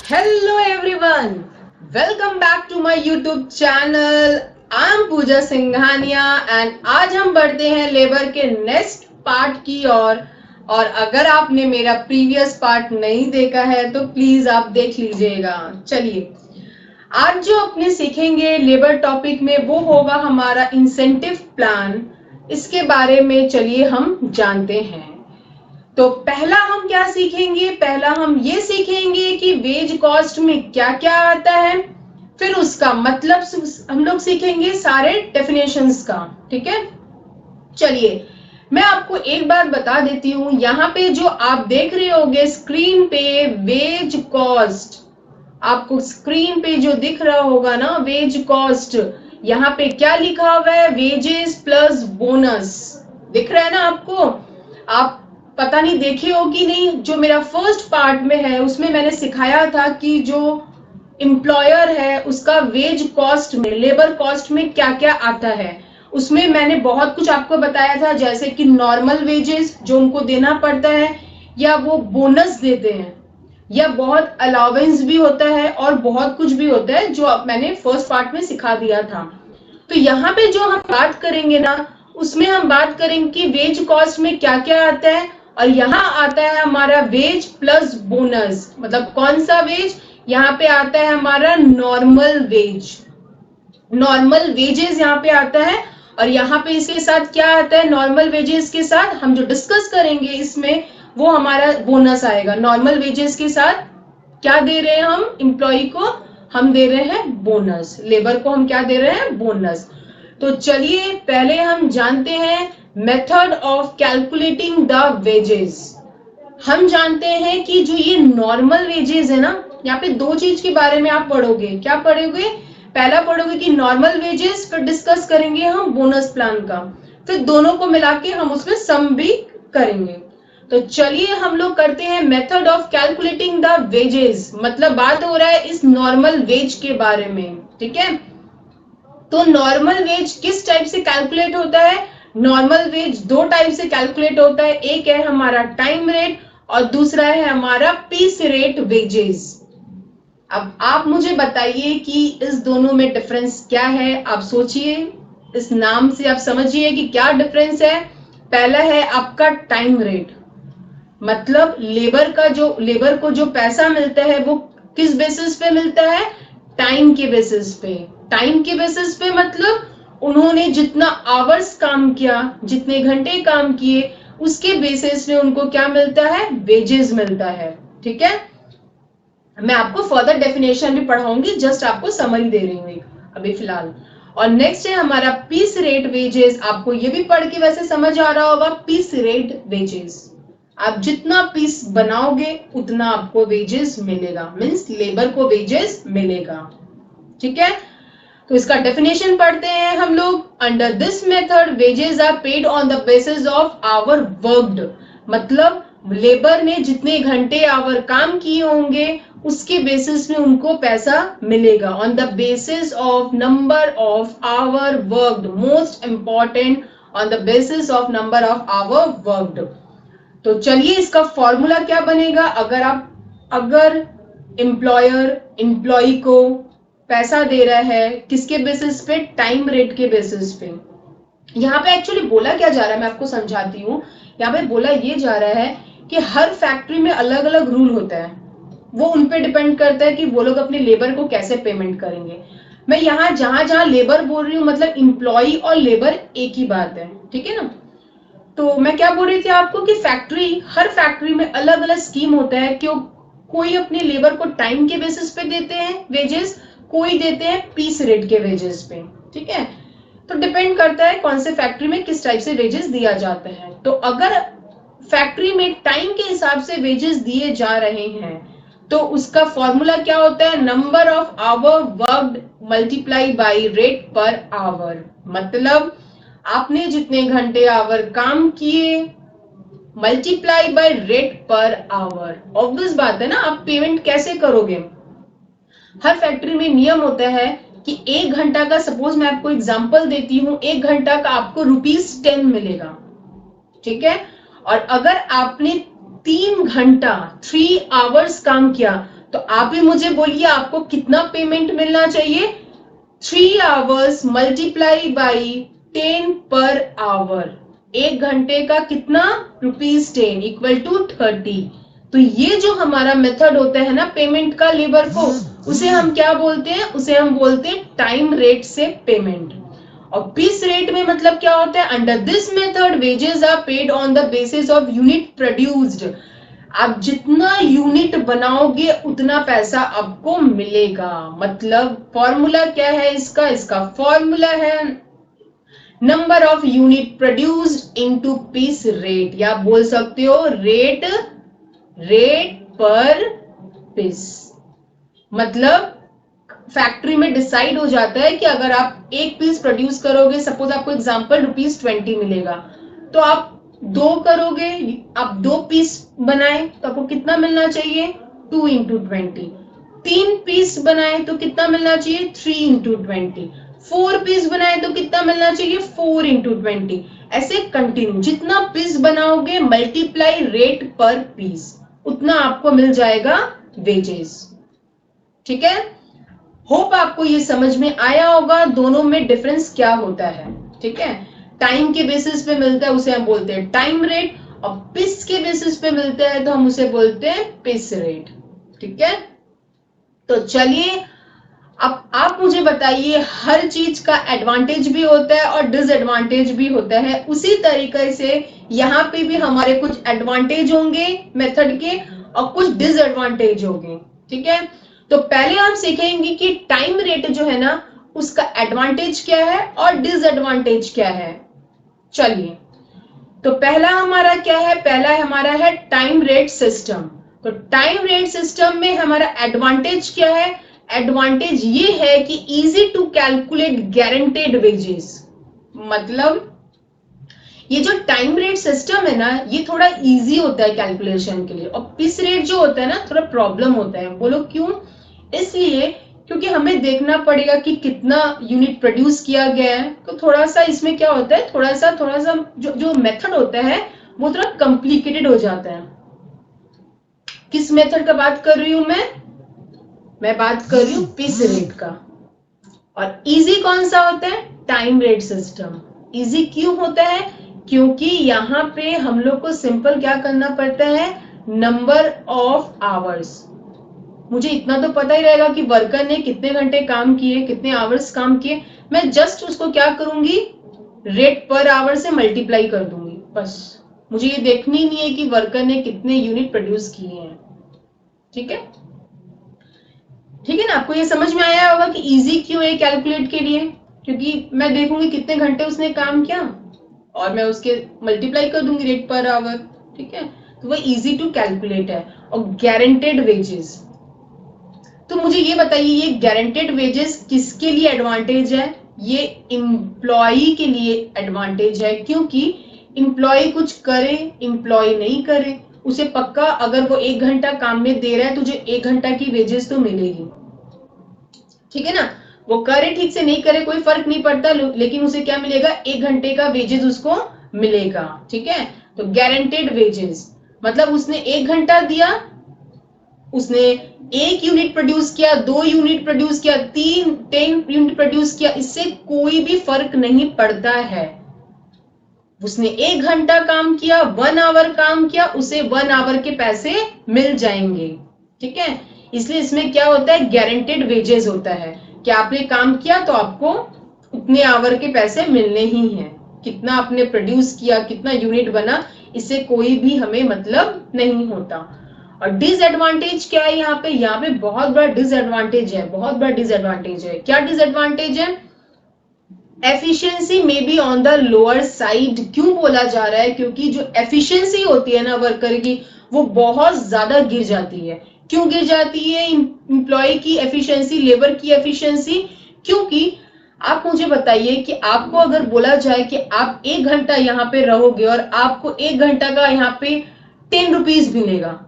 Hello everyone, welcome back to my YouTube channel. I'm Pooja Singhania and आज हम बढ़ते हैं लेबर के नेक्स्ट पार्ट की ओर। और अगर आपने मेरा प्रीवियस पार्ट नहीं देखा है तो प्लीज आप देख लीजिएगा। चलिए, आज जो अपने सीखेंगे लेबर टॉपिक में वो होगा हमारा इंसेंटिव प्लान। इसके बारे में चलिए हम जानते हैं। तो पहला हम क्या सीखेंगे? पहला हम ये सीखेंगे कि वेज कॉस्ट में क्या क्या आता है, फिर उसका मतलब हम लोग सीखेंगे सारे डेफिनेशंस का। ठीक है, चलिए मैं आपको एक बात बता देती हूँ। यहाँ पे जो आप देख रहे होगे स्क्रीन पे वेज कॉस्ट, आपको स्क्रीन पे जो दिख रहा होगा ना वेज कॉस्ट, यहाँ पे क्या लिखा हुआ है? Wages plus bonus. दिख रहा है ना आपको? आप पता नहीं देखे हो कि नहीं, जो मेरा फर्स्ट पार्ट में है उसमें मैंने सिखाया था कि जो एम्प्लॉयर है उसका वेज कॉस्ट में, लेबर कॉस्ट में क्या क्या आता है। उसमें मैंने बहुत कुछ आपको बताया था, जैसे कि नॉर्मल वेजेस जो उनको देना पड़ता है, या वो बोनस देते हैं, या बहुत अलाउंस भी होता है, और बहुत कुछ भी होता है जो मैंने फर्स्ट पार्ट में सिखा दिया था। तो यहाँ पे जो हम बात करेंगे ना, उसमें हम बात करेंगे कि वेज कॉस्ट में क्या क्या आता है। और यहाँ आता है हमारा वेज प्लस बोनस। मतलब कौन सा वेज? यहाँ पे आता है हमारा नॉर्मल वेज, नॉर्मल वेजेस यहाँ पे आता है। और यहाँ पे इसके साथ क्या आता है? नॉर्मल वेजेस के साथ हम जो डिस्कस करेंगे इसमें वो हमारा बोनस आएगा। नॉर्मल वेजेस के साथ क्या दे रहे हैं हम एम्प्लॉय को? हम दे रहे हैं बोनस। लेबर को हम क्या दे रहे हैं? बोनस। तो चलिए पहले हम जानते हैं method of calculating the wages. हम जानते हैं कि जो ये नॉर्मल वेजेस है ना, यहाँ पे दो चीज के बारे में आप पढ़ोगे। क्या पढ़ोगे? पहला पढ़ोगे कि नॉर्मल वेजेस, फिर डिस्कस करेंगे हम बोनस प्लान का, फिर दोनों को मिला के हम उसमें सम भी करेंगे। तो चलिए हम लोग करते हैं method of calculating the wages. मतलब बात हो रहा है इस नॉर्मल वेज के बारे में। ठीक है, तो नॉर्मल वेज किस टाइप से कैलकुलेट होता है? नॉर्मल वेज दो टाइप से कैलकुलेट होता है। एक है हमारा टाइम रेट और दूसरा है हमारा पीस रेट वेजेस। अब आप मुझे बताइए कि इस दोनों में डिफरेंस क्या है। आप सोचिए, इस नाम से आप समझिए कि क्या डिफरेंस है। पहला है आपका टाइम रेट, मतलब लेबर को जो पैसा मिलता है वो किस बेसिस पे मिलता है? टाइम के बेसिस पे। टाइम के बेसिस पे मतलब उन्होंने जितना आवर्स काम किया, जितने घंटे काम किए, उसके बेसिस पे उनको क्या मिलता है? वेजेस मिलता है। ठीक है, मैं आपको फर्दर डेफिनेशन भी पढ़ाऊंगी, जस्ट आपको समरी दे रही हूँ अभी फिलहाल। और नेक्स्ट है हमारा पीस रेट वेजेस। आपको ये भी पढ़ के वैसे समझ आ रहा होगा, पीस रेट वेजेस। आप जितना पीस बनाओगे उतना आपको वेजेस मिलेगा, मीन्स लेबर को वेजेस मिलेगा। ठीक है, तो इसका डेफिनेशन पढ़ते हैं हम लोग। Under this method wages are paid on the basis of hour worked. मतलब लेबर ने जितने घंटे आवर काम किए होंगे उसके बेसिस में उनको पैसा मिलेगा। On the basis of number of hour worked, most important, on the basis of number of hour worked. तो चलिए इसका फॉर्मूला क्या बनेगा? अगर एम्प्लॉयर एम्प्लॉय को पैसा दे रहा है किसके बेसिस पे? टाइम रेट के बेसिस पे। यहाँ पे एक्चुअली बोला क्या जा रहा है मैं आपको समझाती हूँ। यहाँ पे बोला ये जा रहा है कि हर फैक्ट्री में अलग अलग रूल होता है, वो उनपे डिपेंड करता है कि वो लोग अपने लेबर को कैसे पेमेंट करेंगे। मैं यहाँ जहां जहां लेबर बोल रही हूँ मतलब इम्प्लॉय और लेबर एक ही बात है। ठीक है ना? तो मैं क्या बोल रही थी आपको कि हर फैक्ट्री में अलग अलग स्कीम होता है। क्यों? कोई अपने लेबर को टाइम के बेसिस पे देते हैं वेजेस, कोई देते हैं पीस रेट के वेजेस पे। ठीक है, तो डिपेंड करता है कौन से फैक्ट्री में किस टाइप से वेजेस दिया जाता है। तो अगर फैक्ट्री में टाइम के हिसाब से वेजेस दिए जा रहे हैं तो उसका फॉर्मूला क्या होता है? Number of hour worked multiply by rate per hour. मतलब आपने जितने घंटे आवर काम किए multiply by rate per hour. Obvious बात है ना, आप पेमेंट कैसे करोगे? हर फैक्ट्री में नियम होता है कि एक घंटा का, सपोज मैं आपको एग्जांपल देती हूँ, एक घंटा का आपको ₹10 मिलेगा। ठीक है, और अगर आपने 3 घंटा 3 आवर्स काम किया तो आप ही मुझे बोलिए आपको कितना पेमेंट मिलना चाहिए? 3 hours multiply by 10 per hour, 1 घंटे का कितना? ₹10 इक्वल टू 30। तो ये जो हमारा मेथड होता है ना पेमेंट का लेबर को, उसे हम क्या बोलते हैं? उसे हम बोलते हैं टाइम रेट से पेमेंट। और पीस रेट में मतलब क्या होता है? Under this method wages are paid on the basis of unit produced. आप जितना यूनिट बनाओगे उतना पैसा आपको मिलेगा। मतलब फॉर्मूला क्या है इसका? इसका फॉर्मूला है number of unit produced into piece rate, या बोल सकते हो रेट पर पीस। मतलब फैक्ट्री में डिसाइड हो जाता है कि अगर आप एक पीस प्रोड्यूस करोगे, सपोज आपको एग्जांपल ₹20 मिलेगा, तो आप 2 करोगे, आप 2 पीस बनाए तो आपको कितना मिलना चाहिए? 2 इंटू 20। 3 पीस बनाए तो कितना मिलना चाहिए? 3 इंटू 20। 4 पीस बनाए तो कितना मिलना चाहिए? 4 इंटू 20। ऐसे कंटिन्यू, जितना पीस बनाओगे मल्टीप्लाई रेट पर पीस, उतना आपको मिल जाएगा वेजेस। ठीक है, होप आपको ये समझ में आया होगा दोनों में डिफरेंस क्या होता है। ठीक है, टाइम के बेसिस पे मिलता है उसे हम बोलते हैं टाइम रेट, और पीस के बेसिस पे मिलता है तो हम उसे बोलते हैं पीस रेट। ठीक है, तो चलिए अब आप मुझे बताइए, हर चीज का एडवांटेज भी होता है और डिसएडवांटेज भी होता है, उसी तरीके से यहाँ पे भी हमारे कुछ एडवांटेज होंगे मेथड के और कुछ डिसएडवांटेज होंगे। ठीक है, तो पहले हम सीखेंगे कि टाइम रेट जो है ना उसका एडवांटेज क्या है और डिसएडवांटेज क्या है। चलिए, तो पहला हमारा क्या है? पहला हमारा है टाइम रेट सिस्टम। तो टाइम रेट सिस्टम में हमारा एडवांटेज क्या है? एडवांटेज ये है कि easy to calculate guaranteed wages. मतलब ये जो टाइम रेट सिस्टम है ना, ये थोड़ा इजी होता है कैलकुलेशन के लिए, और पीस रेट जो होता है ना थोड़ा प्रॉब्लम होता है। बोलो क्यों? इसलिए क्योंकि हमें देखना पड़ेगा कि कितना यूनिट प्रोड्यूस किया गया है, तो थोड़ा सा इसमें क्या होता है, थोड़ा सा जो मेथड होता है वो थोड़ा कॉम्प्लिकेटेड हो जाता है। किस मेथड का बात कर रही हूं मैं बात कर रही हूं पीस रेट का। और इजी कौन सा होता है? Time rate system. इजी क्यों होता है? क्योंकि यहाँ पे हम लोग को सिंपल क्या करना पड़ता है? Number of hours. मुझे इतना तो पता ही रहेगा कि वर्कर ने कितने घंटे काम किए, कितने आवर्स काम किए, मैं जस्ट उसको क्या करूंगी? रेट पर आवर से मल्टीप्लाई कर दूंगी, बस। मुझे ये देखनी नहीं है कि वर्कर ने कितने यूनिट प्रोड्यूस किए हैं। ठीक है, ठीक है ना? आपको ये समझ में आया होगा कि इजी क्यों है कैलकुलेट के लिए, क्योंकि मैं देखूंगी कितने घंटे उसने काम किया और मैं उसके मल्टीप्लाई कर दूंगी रेट पर आवर। ठीक है, तो वो इजी टू कैलकुलेट है। और गारंटेड वेजेस, तो मुझे ये बताइए ये गारंटेड वेजेस किसके लिए एडवांटेज है? ये एम्प्लॉय के लिए एडवांटेज है, क्योंकि एम्प्लॉय कुछ करे एम्प्लॉय नहीं करे, उसे पक्का अगर वो 1 घंटा काम में दे रहा है तुझे 1 घंटा की वेजेस तो मिलेगी। ठीक है ना? वो करे ठीक से नहीं करे कोई फर्क नहीं पड़ता, लेकिन उसे क्या मिलेगा? 1 घंटे का वेजेस उसको मिलेगा। ठीक है, तो गारंटेड वेजेस मतलब उसने 1 घंटा दिया, उसने 1 यूनिट प्रोड्यूस किया, 2 यूनिट प्रोड्यूस किया, 10 यूनिट प्रोड्यूस किया, इससे कोई भी फर्क नहीं पड़ता है। उसने 1 घंटा काम किया, 1 आवर काम किया, उसे 1 आवर के पैसे मिल जाएंगे। ठीक है, इसलिए इसमें क्या होता है? गारंटेड वेजेस होता है कि आपने काम किया तो आपको उतने आवर के पैसे मिलने ही हैं। कितना आपने प्रोड्यूस किया, कितना यूनिट बना, इससे कोई भी हमें मतलब नहीं होता। और डिसएडवांटेज क्या है यहाँ पे? यहाँ पे बहुत बड़ा डिसएडवांटेज है, बहुत बड़ा डिसएडवांटेज है। क्या डिसएडवांटेज है? एफिशिएंसी में be on the lower side. क्यों बोला जा रहा है? क्योंकि जो एफिशिएंसी होती है ना वर्कर की, वो बहुत ज्यादा गिर जाती है। क्यों गिर जाती है एम्प्लॉय की एफिशिएंसी, लेबर की एफिशिएंसी? क्योंकि आप मुझे बताइए कि आपको अगर बोला जाए कि आप 1 घंटा यहाँ पे रहोगे और आपको 1 घंटा का यहाँ पे 10 रुपीज मिलेगा,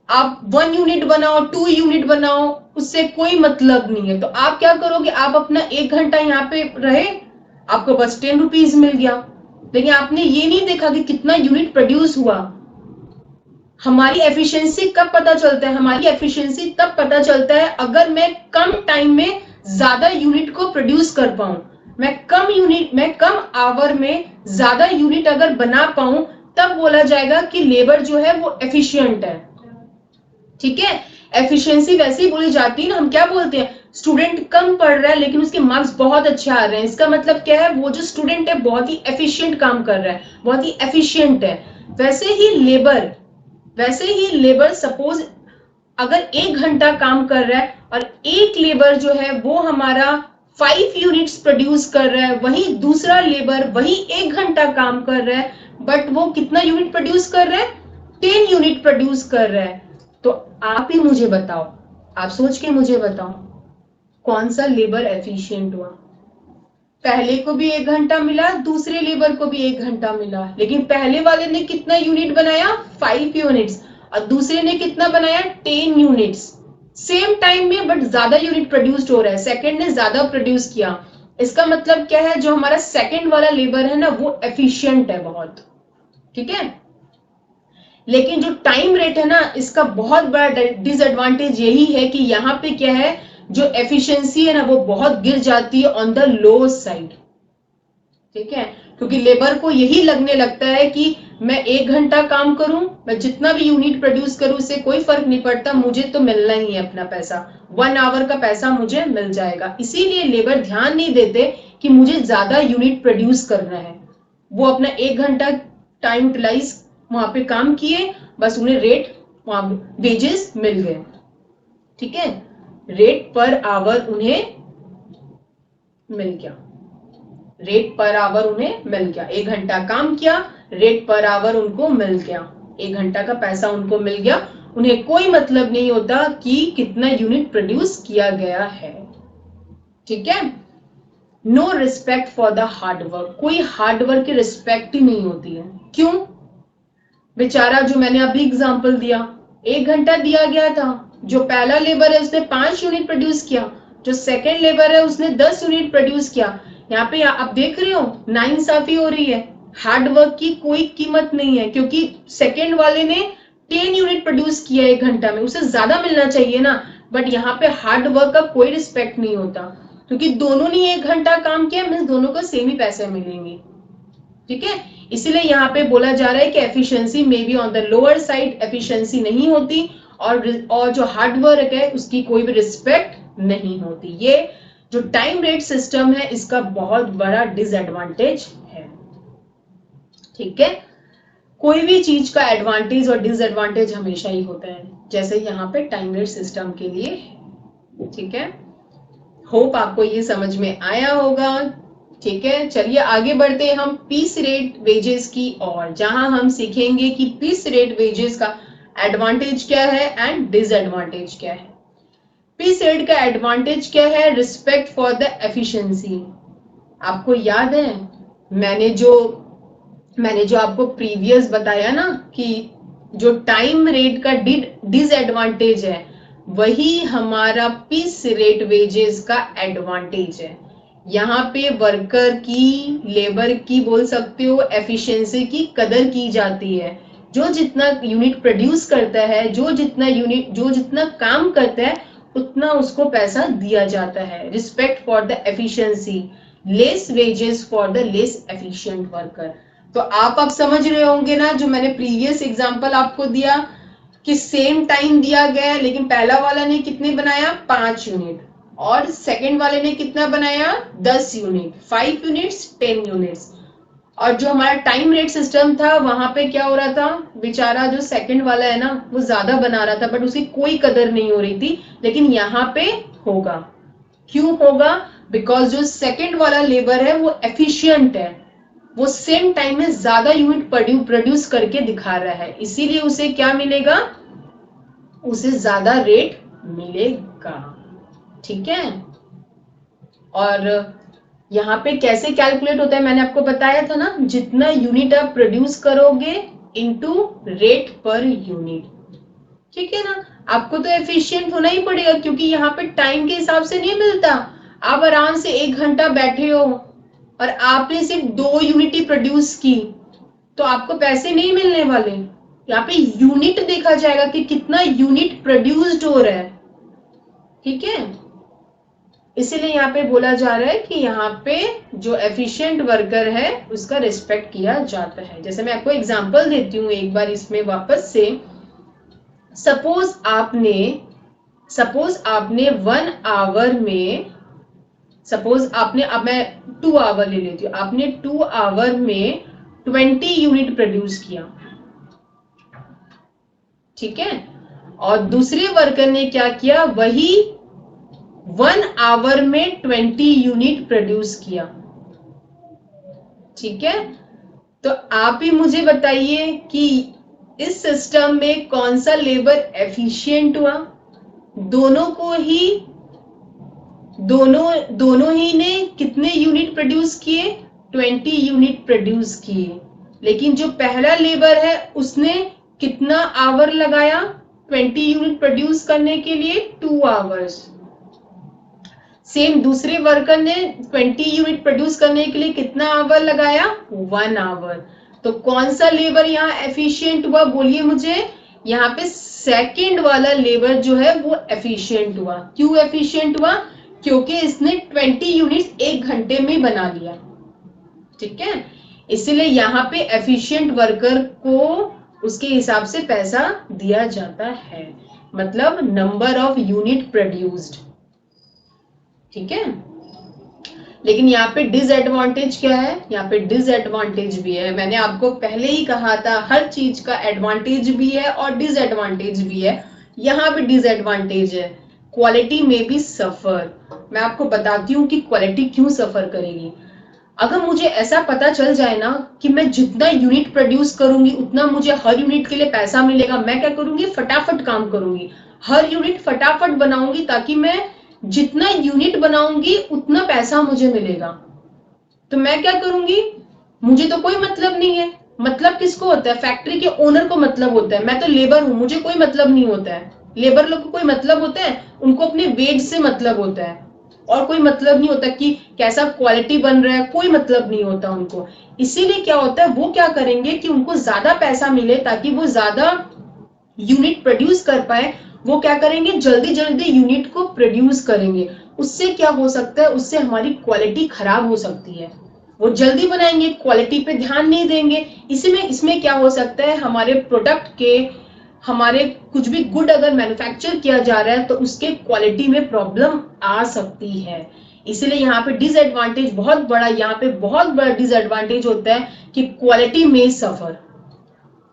आप 1 यूनिट बनाओ, 2 यूनिट बनाओ, उससे कोई मतलब नहीं है। तो आप क्या करोगे? आप अपना 1 घंटा यहाँ पे रहे, आपको बस 10 रुपीज मिल गया, लेकिन आपने ये नहीं देखा कि कितना यूनिट प्रोड्यूस हुआ। हमारी एफिशिएंसी कब पता चलता है? हमारी एफिशिएंसी तब पता चलता है अगर मैं कम टाइम में ज्यादा यूनिट को प्रोड्यूस कर पाऊं। मैं कम आवर में ज्यादा यूनिट अगर बना पाऊं, तब बोला जाएगा कि लेबर जो है वो एफिशिएंट है। ठीक है, एफिशिएंसी वैसे ही बोली जाती है ना, हम क्या बोलते हैं, स्टूडेंट कम पढ़ रहा है लेकिन उसके मार्क्स बहुत अच्छे आ रहे हैं, इसका मतलब क्या है, वो जो स्टूडेंट है बहुत ही एफिशिएंट काम कर रहा है, बहुत ही एफिशिएंट है। वैसे ही लेबर सपोज अगर 1 घंटा काम कर रहा है और एक लेबर जो है वो हमारा 5 यूनिट्स प्रोड्यूस कर रहा है, वही दूसरा लेबर वही 1 घंटा काम कर रहा है, बट वो कितना यूनिट प्रोड्यूस कर रहा है? 10 यूनिट प्रोड्यूस कर रहा है। तो आप ही मुझे बताओ, आप सोच के मुझे बताओ, कौन सा लेबर एफिशिएंट हुआ? पहले को भी 1 घंटा मिला, दूसरे लेबर को भी 1 घंटा मिला, लेकिन पहले वाले ने कितना यूनिट बनाया? 5 यूनिट्स, और दूसरे ने कितना बनाया? 10 यूनिट्स। सेम टाइम में बट ज्यादा यूनिट प्रोड्यूस्ड हो रहा है, सेकंड ने ज्यादा प्रोड्यूस किया। इसका मतलब क्या है, जो हमारा सेकंड वाला लेबर है ना वो एफिशिएंट है बहुत। ठीक है, लेकिन जो टाइम रेट है ना, इसका बहुत बड़ा डिसएडवांटेज यही है कि यहाँ पे क्या है, जो एफिशिएंसी है ना वो बहुत गिर जाती है ऑन द लो साइड। ठीक है, क्योंकि लेबर को यही लगने लगता है कि मैं 1 घंटा काम करूं, मैं जितना भी यूनिट प्रोड्यूस करूं उससे कोई फर्क नहीं पड़ता, मुझे तो मिलना ही है अपना पैसा, 1 आवर का पैसा मुझे मिल जाएगा। इसीलिए लेबर ध्यान नहीं देते कि मुझे ज्यादा यूनिट प्रोड्यूस करना है, वो अपना 1 घंटा टाइम यूटिलाइज वहां पे काम किए, बस उन्हें रेट वहां वेजेस मिल गए। ठीक है, रेट पर आवर उन्हें मिल गया, रेट पर आवर उन्हें मिल गया, 1 घंटा काम किया, रेट पर आवर उनको मिल गया, 1 घंटा का पैसा उनको मिल गया, उन्हें कोई मतलब नहीं होता कि कितना यूनिट प्रोड्यूस किया गया है। ठीक है, no respect for the hard work, कोई हार्डवर्क की रिस्पेक्ट ही नहीं होती है। क्यों? बेचारा, जो मैंने अभी एग्जांपल दिया, 1 घंटा दिया गया था, जो पहला लेबर है उसने 5 यूनिट प्रोड्यूस किया, जो सेकेंड लेबर है उसने 10 यूनिट प्रोड्यूस किया। यहाँ पे आप देख रहे हो नाइंसाफी हो रही है, हार्डवर्क की कोई कीमत नहीं है, क्योंकि सेकेंड वाले ने 10 यूनिट प्रोड्यूस किया 1 घंटा में, उसे ज्यादा मिलना चाहिए ना, बट यहाँ पे हार्डवर्क का कोई रिस्पेक्ट नहीं होता, क्योंकि दोनों ने 1 घंटा काम किया, मीन्स दोनों को सेम ही पैसे मिलेंगे। ठीक है, इसीलिए यहाँ पे बोला जा रहा है कि efficiency may be on the lower side, efficiency नहीं होती, और जो हार्डवर्क है उसकी कोई भी रिस्पेक्ट नहीं होती। ये जो टाइम रेट सिस्टम है इसका बहुत बड़ा डिसएडवांटेज है। ठीक है, कोई भी चीज का एडवांटेज और डिसएडवांटेज हमेशा ही होता है, जैसे यहाँ पे टाइम रेट सिस्टम के लिए। ठीक है, होप आपको ये समझ में आया होगा। ठीक है, चलिए आगे बढ़ते हैं हम पीस रेट वेजेस की ओर, जहां हम सीखेंगे कि पीस रेट वेजेस का एडवांटेज क्या है एंड डिसएडवांटेज क्या है। पीस रेट का एडवांटेज क्या है? Respect for the efficiency. आपको याद है मैंने जो आपको प्रीवियस बताया ना कि जो टाइम रेट का डिसएडवांटेज है वही हमारा पीस रेट वेजेस का एडवांटेज है। यहाँ पे वर्कर की, लेबर की, बोल सकते हो एफिशिएंसी की कदर की जाती है। जो जितना यूनिट प्रोड्यूस करता है, जो जितना काम करता है उतना उसको पैसा दिया जाता है। Respect for the efficiency, less wages for the less efficient worker. तो आप अब समझ रहे होंगे ना, जो मैंने प्रीवियस एग्जांपल आपको दिया कि सेम टाइम दिया गया है, लेकिन पहला वाला ने कितने बनाया? 5 यूनिट, और सेकंड वाले ने कितना बनाया? 10 यूनिट, 5 यूनिट्स 10 यूनिट्स। और जो हमारा टाइम रेट सिस्टम था वहां पे क्या हो रहा था, बेचारा जो सेकंड वाला है ना वो ज्यादा बना रहा था, बट उसकी कोई कदर नहीं हो रही थी, लेकिन यहाँ पे होगा। क्यों होगा? बिकॉज जो सेकंड वाला लेबर है वो एफिशिएंट है, वो सेम टाइम में ज्यादा यूनिट प्रोड्यूस करके दिखा रहा है, इसीलिए उसे क्या मिलेगा? उसे ज्यादा रेट मिलेगा। ठीक है, और यहाँ पे कैसे कैलकुलेट होता है मैंने आपको बताया था ना, जितना यूनिट आप प्रोड्यूस करोगे इनटू रेट पर यूनिट। ठीक है ना, आपको तो एफिशिएंट होना ही पड़ेगा, क्योंकि यहाँ पे टाइम के हिसाब से नहीं मिलता। आप आराम से 1 घंटा बैठे हो और आपने सिर्फ 2 यूनिट ही प्रोड्यूस की, तो आपको पैसे नहीं मिलने वाले। यहाँ पे यूनिट देखा जाएगा कि कितना यूनिट प्रोड्यूस्ड हो रहा है, ठीक है। इसीलिए यहाँ पे बोला जा रहा है कि यहाँ पे जो एफिशिएंट वर्कर है उसका रिस्पेक्ट किया जाता है। जैसे मैं आपको एग्जांपल देती हूँ एक बार इसमें वापस से। सपोज आपने 1 आवर में, सपोज आपने, अब मैं 2 आवर ले लेती हूँ, आपने 2 आवर में 20 यूनिट प्रोड्यूस किया, ठीक है। और दूसरे वर्कर ने क्या किया, वही 1 आवर में 20 यूनिट प्रोड्यूस किया, ठीक है। तो आप ही मुझे बताइए कि इस सिस्टम में कौन सा लेबर एफिशिएंट हुआ। दोनों ही ने कितने यूनिट प्रोड्यूस किए, 20 यूनिट प्रोड्यूस किए। लेकिन जो पहला लेबर है उसने कितना आवर लगाया 20 यूनिट प्रोड्यूस करने के लिए, 2 आवर्स। सेम दूसरे वर्कर ने 20 यूनिट प्रोड्यूस करने के लिए कितना आवर लगाया, 1 आवर। तो कौन सा लेबर यहाँ एफिशिएंट हुआ, बोलिए मुझे। यहाँ पे सेकंड वाला लेबर जो है वो एफिशिएंट हुआ। क्यों एफिशिएंट हुआ, क्योंकि इसने 20 यूनिट 1 घंटे में बना लिया, ठीक है। इसलिए यहाँ पे एफिशिएंट वर्कर को उसके हिसाब से पैसा दिया जाता है, मतलब नंबर ऑफ यूनिट प्रोड्यूस्ड, ठीक है। लेकिन यहाँ पे डिसएडवांटेज क्या है, यहाँ पे डिसएडवांटेज भी है। मैंने आपको पहले ही कहा था हर चीज का एडवांटेज भी है और डिसएडवांटेज भी है। यहाँ पे डिसएडवांटेज है, क्वालिटी में भी सफर। मैं आपको बताती हूँ कि क्वालिटी क्यों सफर करेगी। अगर मुझे ऐसा पता चल जाए ना कि मैं जितना यूनिट प्रोड्यूस करूंगी उतना मुझे हर यूनिट के लिए पैसा मिलेगा, मैं क्या करूंगी, फटाफट काम करूंगी, हर यूनिट फटाफट बनाऊंगी, ताकि मैं जितना यूनिट बनाऊंगी उतना पैसा मुझे मिलेगा। तो मैं क्या करूंगी, मुझे तो कोई मतलब नहीं है। मतलब किसको होता है, फैक्ट्री के ओनर को मतलब होता है। मैं तो लेबर हूं, मुझे कोई मतलब नहीं होता है। लेबर लोग को कोई मतलब होता है, उनको अपने वेज से मतलब होता है, और कोई मतलब नहीं होता कि कैसा क्वालिटी बन रहा है, कोई मतलब नहीं होता उनको। इसीलिए क्या होता है, वो क्या करेंगे कि उनको ज्यादा पैसा मिले ताकि वो ज्यादा यूनिट प्रोड्यूस कर पाए। वो क्या करेंगे, जल्दी जल्दी यूनिट को प्रोड्यूस करेंगे। उससे क्या हो सकता है, उससे हमारी क्वालिटी खराब हो सकती है। वो जल्दी बनाएंगे, क्वालिटी पे ध्यान नहीं देंगे। इसमें क्या हो सकता है, हमारे प्रोडक्ट के, हमारे कुछ भी गुड अगर मैन्युफैक्चर किया जा रहा है तो उसके क्वालिटी में प्रॉब्लम आ सकती है। इसलिए यहाँ पे डिसएडवांटेज बहुत बड़ा, यहाँ पे बहुत बड़ा डिसएडवांटेज होता है कि क्वालिटी में सफर,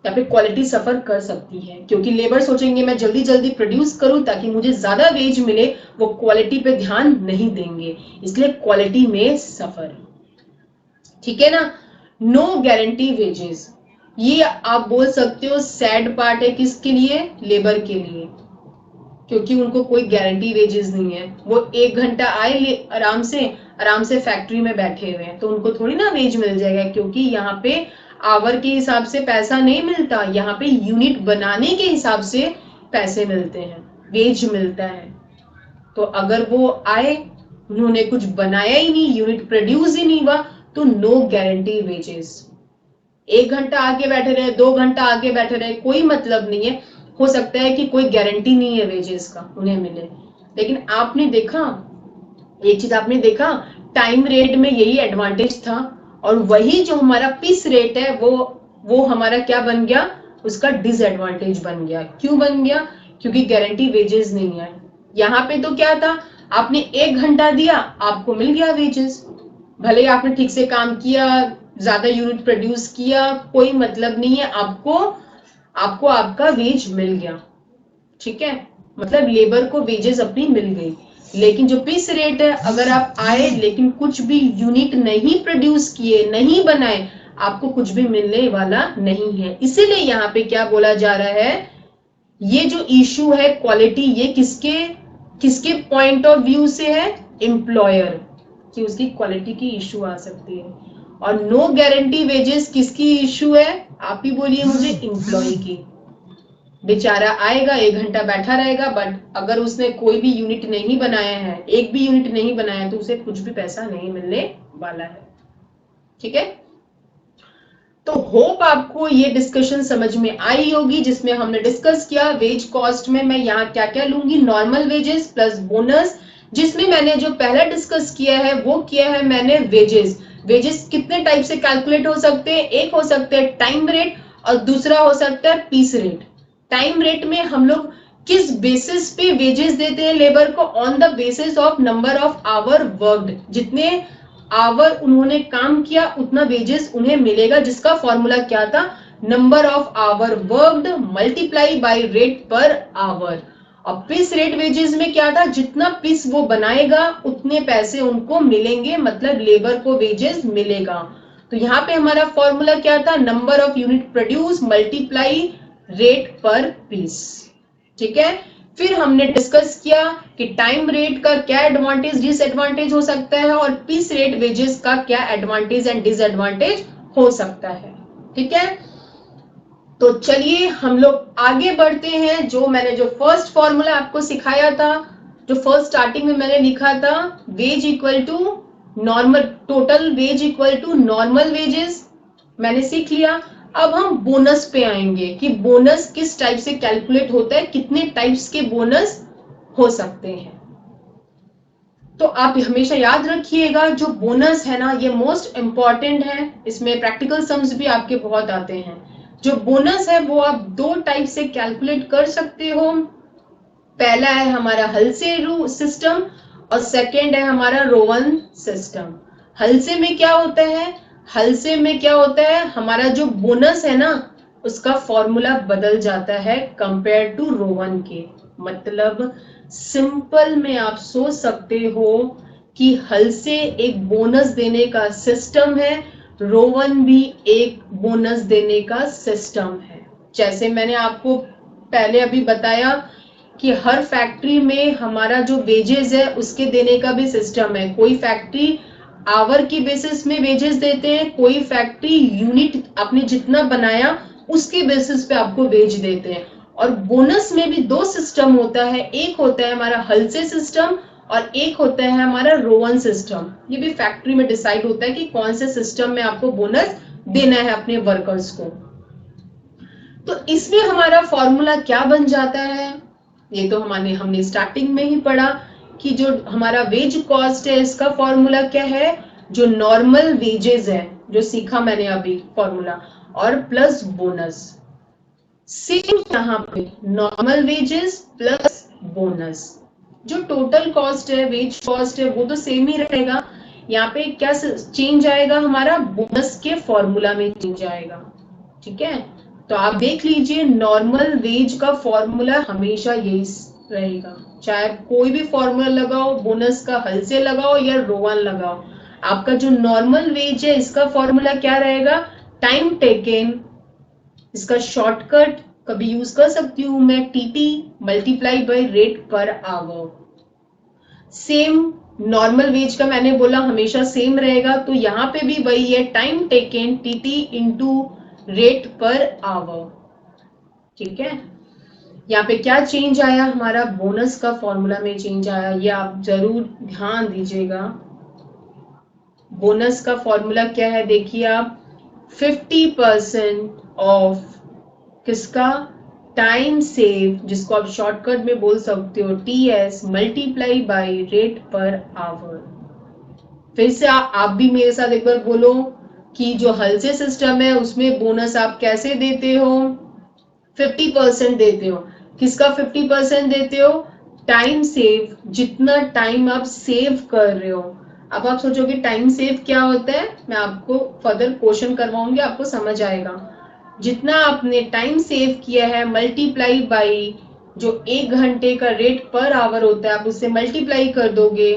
या फिर क्वालिटी सफर कर सकती है। क्योंकि लेबर सोचेंगे मैं जल्दी जल्दी प्रोड्यूस करूं ताकि मुझे ज्यादा वेज मिले, वो क्वालिटी पे ध्यान नहीं देंगे, इसलिए क्वालिटी में सफर, ठीक है ना। नो गारंटी वेजेस, ये आप बोल सकते हो सैड पार्ट है, किसके लिए, लेबर के लिए, क्योंकि उनको कोई गारंटी वेजेस नहीं है। वो 1 घंटा आए आराम से फैक्ट्री में बैठे हुए हैं, तो उनको थोड़ी ना वेज मिल जाएगा, क्योंकि यहाँ पे आवर के हिसाब से पैसा नहीं मिलता, यहाँ पे यूनिट बनाने के हिसाब से पैसे मिलते हैं, वेज मिलता है। तो अगर वो आए, उन्होंने कुछ बनाया ही नहीं, यूनिट प्रोड्यूस ही नहीं हुआ, तो नो गारंटी वेजेस। 1 घंटा आगे बैठे रहे, 2 घंटा आगे बैठे रहे, कोई मतलब नहीं है। हो सकता है कि कोई गारंटी नहीं है वेजेस का उन्हें मिले। लेकिन आपने देखा, एक चीज आपने देखा, टाइम रेट में यही एडवांटेज था, और वही जो हमारा पीस रेट है वो हमारा क्या बन गया, उसका डिसएडवांटेज बन गया। क्यों बन गया, क्योंकि गारंटी वेजेस नहीं है। यहाँ पे तो क्या था, आपने 1 घंटा दिया, आपको मिल गया वेजेस, भले ही आपने ठीक से काम किया, ज्यादा यूनिट प्रोड्यूस किया, कोई मतलब नहीं है, आपको आपका वेज मिल गया, ठीक है। मतलब लेबर को वेजेस अपनी मिल गई। लेकिन जो पीस रेट है, अगर आप आए लेकिन कुछ भी यूनिट नहीं प्रोड्यूस किए, नहीं बनाए, आपको कुछ भी मिलने वाला नहीं है। इसीलिए यहाँ पे क्या बोला जा रहा है, ये जो इशू है क्वालिटी, ये किसके पॉइंट ऑफ व्यू से है, एम्प्लॉयर, कि उसकी क्वालिटी की इशू आ सकती है। और नो गारंटी वेजेस किसकी इशू है, आप ही बोलिए मुझे, एम्प्लॉय की। बेचारा आएगा, 1 घंटा बैठा रहेगा, बट अगर उसने कोई भी यूनिट नहीं बनाया है, एक भी यूनिट नहीं बनाया है, तो उसे कुछ भी पैसा नहीं मिलने वाला है, ठीक है। तो होप आपको ये डिस्कशन समझ में आई होगी, जिसमें हमने डिस्कस किया वेज कॉस्ट में मैं यहाँ क्या क्या लूंगी, नॉर्मल वेजेस प्लस बोनस, जिसमें मैंने जो पहला डिस्कस किया है वो किया है मैंने वेजेस। वेजेस कितने टाइप से कैलकुलेट हो सकते हैं, एक हो सकते हैं टाइम रेट और दूसरा हो सकता है पीस रेट। टाइम रेट में हम लोग किस बेसिस पे वेजेस देते हैं लेबर को, on the basis of number of hour worked, जितने आवर उन्होंने काम किया उतना वेजेस उन्हें मिलेगा, जिसका फॉर्मूला क्या था, number of hour worked multiply by rate per hour. और पीस रेट वेजेस में क्या था, जितना पीस वो बनाएगा उतने पैसे उनको मिलेंगे, मतलब लेबर को वेजेस मिलेगा। तो यहाँ पे हमारा फॉर्मूला क्या था, number of unit produce multiply rate पर पीस। ठीक है, फिर हमने डिस्कस किया कि टाइम रेट का क्या एडवांटेज डिसएडवांटेज हो सकता है और पीस रेट वेजेस का क्या एडवांटेज एंड डिसएडवांटेज हो सकता है। ठीक है, तो चलिए हम लोग आगे बढ़ते हैं। जो मैंने जो फर्स्ट फॉर्मूला आपको सिखाया था, जो फर्स्ट स्टार्टिंग में मैंने लिखा था, wage equal to normal, total wage equal to normal wages, मैंने सीख लिया। अब हम बोनस पे आएंगे कि बोनस किस टाइप से कैलकुलेट होता है, कितने टाइप्स के बोनस हो सकते हैं। तो आप हमेशा याद रखिएगा जो बोनस है ना, ये मोस्ट इंपॉर्टेंट है, इसमें प्रैक्टिकल सम्स भी आपके बहुत आते हैं। जो बोनस है वो आप दो टाइप से कैलकुलेट कर सकते हो। पहला है हमारा हल्से सिस्टम और सेकंड है हमारा रोवन सिस्टम। हल्से में क्या होता है, हल्से में क्या होता है, हमारा जो बोनस है ना उसका फॉर्मूला बदल जाता है कंपेयर टू रोवन के। मतलब सिंपल में आप सोच सकते हो कि हल्से एक बोनस देने का सिस्टम है, रोवन भी एक बोनस देने का सिस्टम है। जैसे मैंने आपको पहले अभी बताया कि हर फैक्ट्री में हमारा जो वेजेस है उसके देने का भी सिस्टम है। कोई फैक्ट्री आवर की बेसिस में वेजेस देते हैं, कोई फैक्ट्री यूनिट आपने जितना बनाया उसके बेसिस पे आपको वेज देते हैं। और बोनस में भी दो सिस्टम होता है, एक होता है हमारा हल्से सिस्टम और एक होता है हमारा रोवन सिस्टम। ये भी फैक्ट्री में डिसाइड होता है कि कौन से सिस्टम में आपको बोनस देना है अपने वर्कर्स को। तो इसमें हमारा फॉर्मूला क्या बन जाता है, ये तो हमने स्टार्टिंग में ही पढ़ा कि जो हमारा वेज कॉस्ट है इसका फॉर्मूला क्या है, जो नॉर्मल वेजेस है, जो सीखा मैंने अभी फॉर्मूला, और प्लस बोनस। सेम यहाँ पे नॉर्मल वेजेस प्लस बोनस। जो टोटल कॉस्ट है, वेज कॉस्ट है, वो तो सेम ही रहेगा। यहाँ पे क्या चेंज आएगा, हमारा बोनस के फॉर्मूला में चेंज आएगा। ठीक है, तो आप देख लीजिए नॉर्मल वेज का फॉर्मूला हमेशा यही रहेगा, चाहे कोई भी फॉर्मूला लगाओ, बोनस का हल से लगाओ या रोवन लगाओ। आपका जो नॉर्मल वेज है इसका फॉर्मूला क्या रहेगा, टाइम टेकन, इसका शॉर्टकट कभी यूज कर सकती हूं मैं, TT multiply by rate per hour. Same normal wage का मैंने बोला हमेशा सेम रहेगा, तो यहाँ पे भी वही है, time taken TT into rate per our. ठीक है, यहाँ पे क्या चेंज आया, हमारा बोनस का फॉर्मूला में चेंज आया, ये आप जरूर ध्यान दीजिएगा। बोनस का फॉर्मूला क्या है, देखिए आप, 50% ऑफ किसका, टाइम सेव, जिसको आप शॉर्टकट में बोल सकते हो TS, multiply by rate per hour. फिर से आप भी मेरे साथ एक बार बोलो कि जो हल्से सिस्टम है उसमें बोनस आप कैसे देते हो, 50% देते हो। किसका 50% देते हो, टाइम सेव, जितना टाइम आप सेव कर रहे हो। अब आप सोचोगे टाइम सेव क्या होता है, मैं आपको फर्दर क्वेश्चन करवाऊंगी, आपको समझ आएगा। जितना आपने टाइम सेव किया है मल्टीप्लाई बाय जो 1 घंटे का रेट पर आवर होता है, आप उससे मल्टीप्लाई कर दोगे,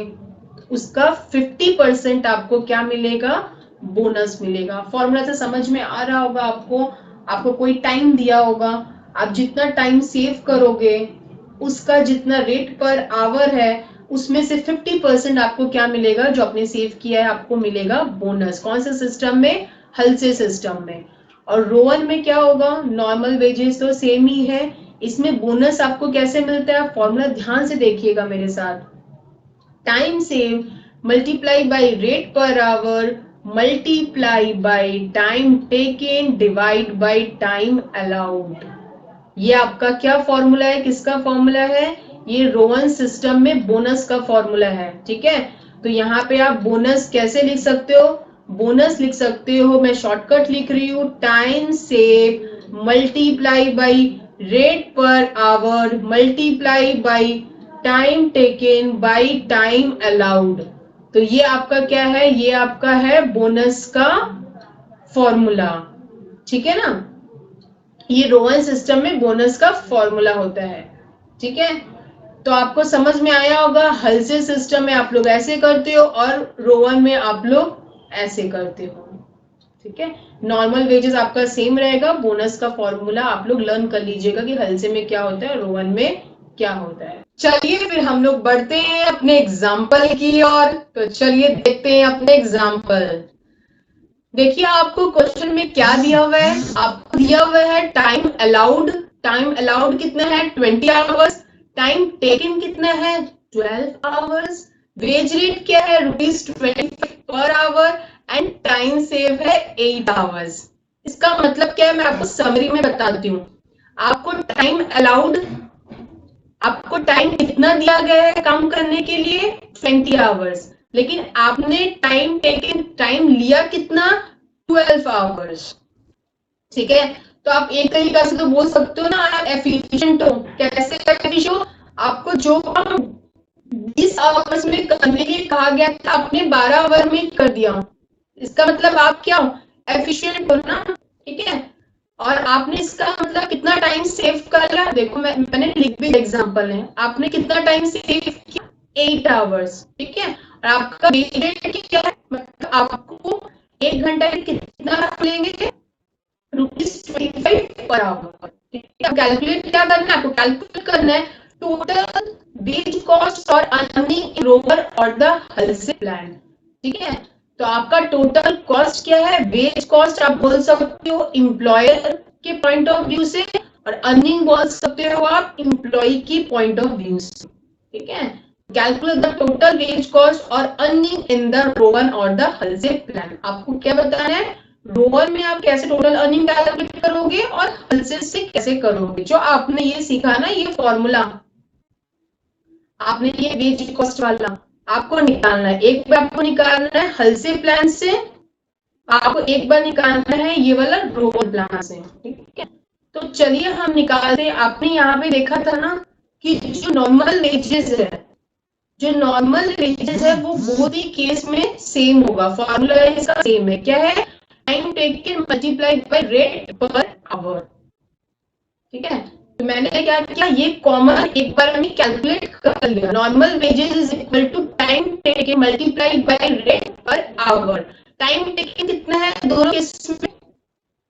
उसका 50% आपको क्या मिलेगा, बोनस मिलेगा। फॉर्मूला से समझ में आ रहा होगा आपको, आपको कोई टाइम दिया होगा, आप जितना टाइम सेव करोगे उसका जितना रेट पर आवर है उसमें से 50% आपको क्या मिलेगा, जो आपने सेव किया है आपको मिलेगा बोनस। कौन से सिस्टम में, हल्से सिस्टम में। और रोवन में क्या होगा, नॉर्मल वेजेस तो सेम ही है, इसमें बोनस आपको कैसे मिलता है, फॉर्मूला ध्यान से देखिएगा मेरे साथ, time save multiply by rate per our multiply by time taken divide by time allowed. ये आपका क्या फॉर्मूला है, किसका फॉर्मूला है? ये रोवन सिस्टम में बोनस का फॉर्मूला है। ठीक है, तो यहाँ पे आप बोनस कैसे लिख सकते हो? बोनस लिख सकते हो, मैं शॉर्टकट लिख रही हूँ, time save multiply by rate per our multiply by time taken by time allowed. तो ये आपका क्या है? ये आपका है बोनस का फॉर्मूला। ठीक है ना, ये रोवन सिस्टम में बोनस का फॉर्मूला होता है। ठीक है, तो आपको समझ में आया होगा। हल्से सिस्टम में आप लोग ऐसे करते हो और रोवन में आप लोग ऐसे करते हो। ठीक है, नॉर्मल वेजेस आपका सेम रहेगा, बोनस का फॉर्मूला आप लोग लर्न कर लीजिएगा कि हल्से में क्या होता है, रोवन में क्या होता है। चलिए फिर हम लोग बढ़ते हैं अपने एग्जाम्पल की ओर। तो चलिए देखते हैं अपने एग्जाम्पल। देखिए आपको क्वेश्चन में क्या दिया हुआ है? आपको दिया हुआ है टाइम अलाउड। टाइम अलाउड कितना है? 20 आवर्स। टाइम टेकन कितना है? 12 आवर्स। वेज रेट क्या है? ₹25 per hour. And time save है 8 आवर्स। इसका मतलब क्या है, मैं आपको समरी में बताती हूँ। आपको टाइम अलाउड, आपको टाइम कितना दिया गया है काम करने के लिए? 20 आवर्स। लेकिन आपने टाइम टेकन, टाइम लिया कितना? 12 आवर्स। ठीक है, तो आप एक तरीका से तो बोल सकते हो ना, आप एफिशिएंट हो। कैसे एफिशिएंट हो? आपको जो काम 20 आवर्स में करने के लिए कहा गया था, आपने 12 आवर में कर दिया। इसका मतलब आप क्या हो? एफिशिएंट हो ना। ठीक है, और आपने इसका मतलब कितना टाइम सेव कर लिया? देखो मैंने लिख भी एग्जांपल है, आपने कितना टाइम सेव किया? 8 आवर्स। ठीक है, और आपका रेट क्या है? मतलब आपको 1 घंटा में कितना लेंगे? ₹25 पर आवर। कैलकुलेट क्या करना है आपको? कैलकुलेट करना है टोटल वेज कॉस्ट और अर्निंग रोवर और द हल्से प्लान। ठीक है, तो आपका टोटल कॉस्ट क्या है? वेज कॉस्ट आप बोल सकते हो एम्प्लॉयर के पॉइंट ऑफ व्यू से, और अर्निंग बोल सकते हो आप एम्प्लॉय की पॉइंट ऑफ व्यू से। ठीक है, calculate the total wage cost और अर्निंग इन द रोवन और द हल्से प्लान। आपको क्या बताना है? रोवर में आप कैसे टोटल अर्निंग कैलकुलेट करोगे और हल्से से कैसे करोगे। जो आपने ये सीखा ना, ये फॉर्मूला आपने ये वेज कॉस्ट वाला आपको निकालना है। एक बार आपको निकालना है हल्से प्लान से, आपको एक बार निकालना है ये वाला रोवर प्लान से। ठीक है, तो चलिए हम निकालते हैं। आपने यहाँ पे देखा था ना कि जो नॉर्मल वेजेस है, जो नॉर्मल वेजेस है वो बहुत ही केस में सेम होगा। फॉर्मूला इसका सेम है, क्या है? Time taken multiplied by rate per our. ठीक है, तो मैंने क्या किया, ये कॉमन एक बार हमने कैलकुलेट कर लिया। Normal wages is equal to time taken multiplied by rate per hour. Time taken कितना है दोनों केस में?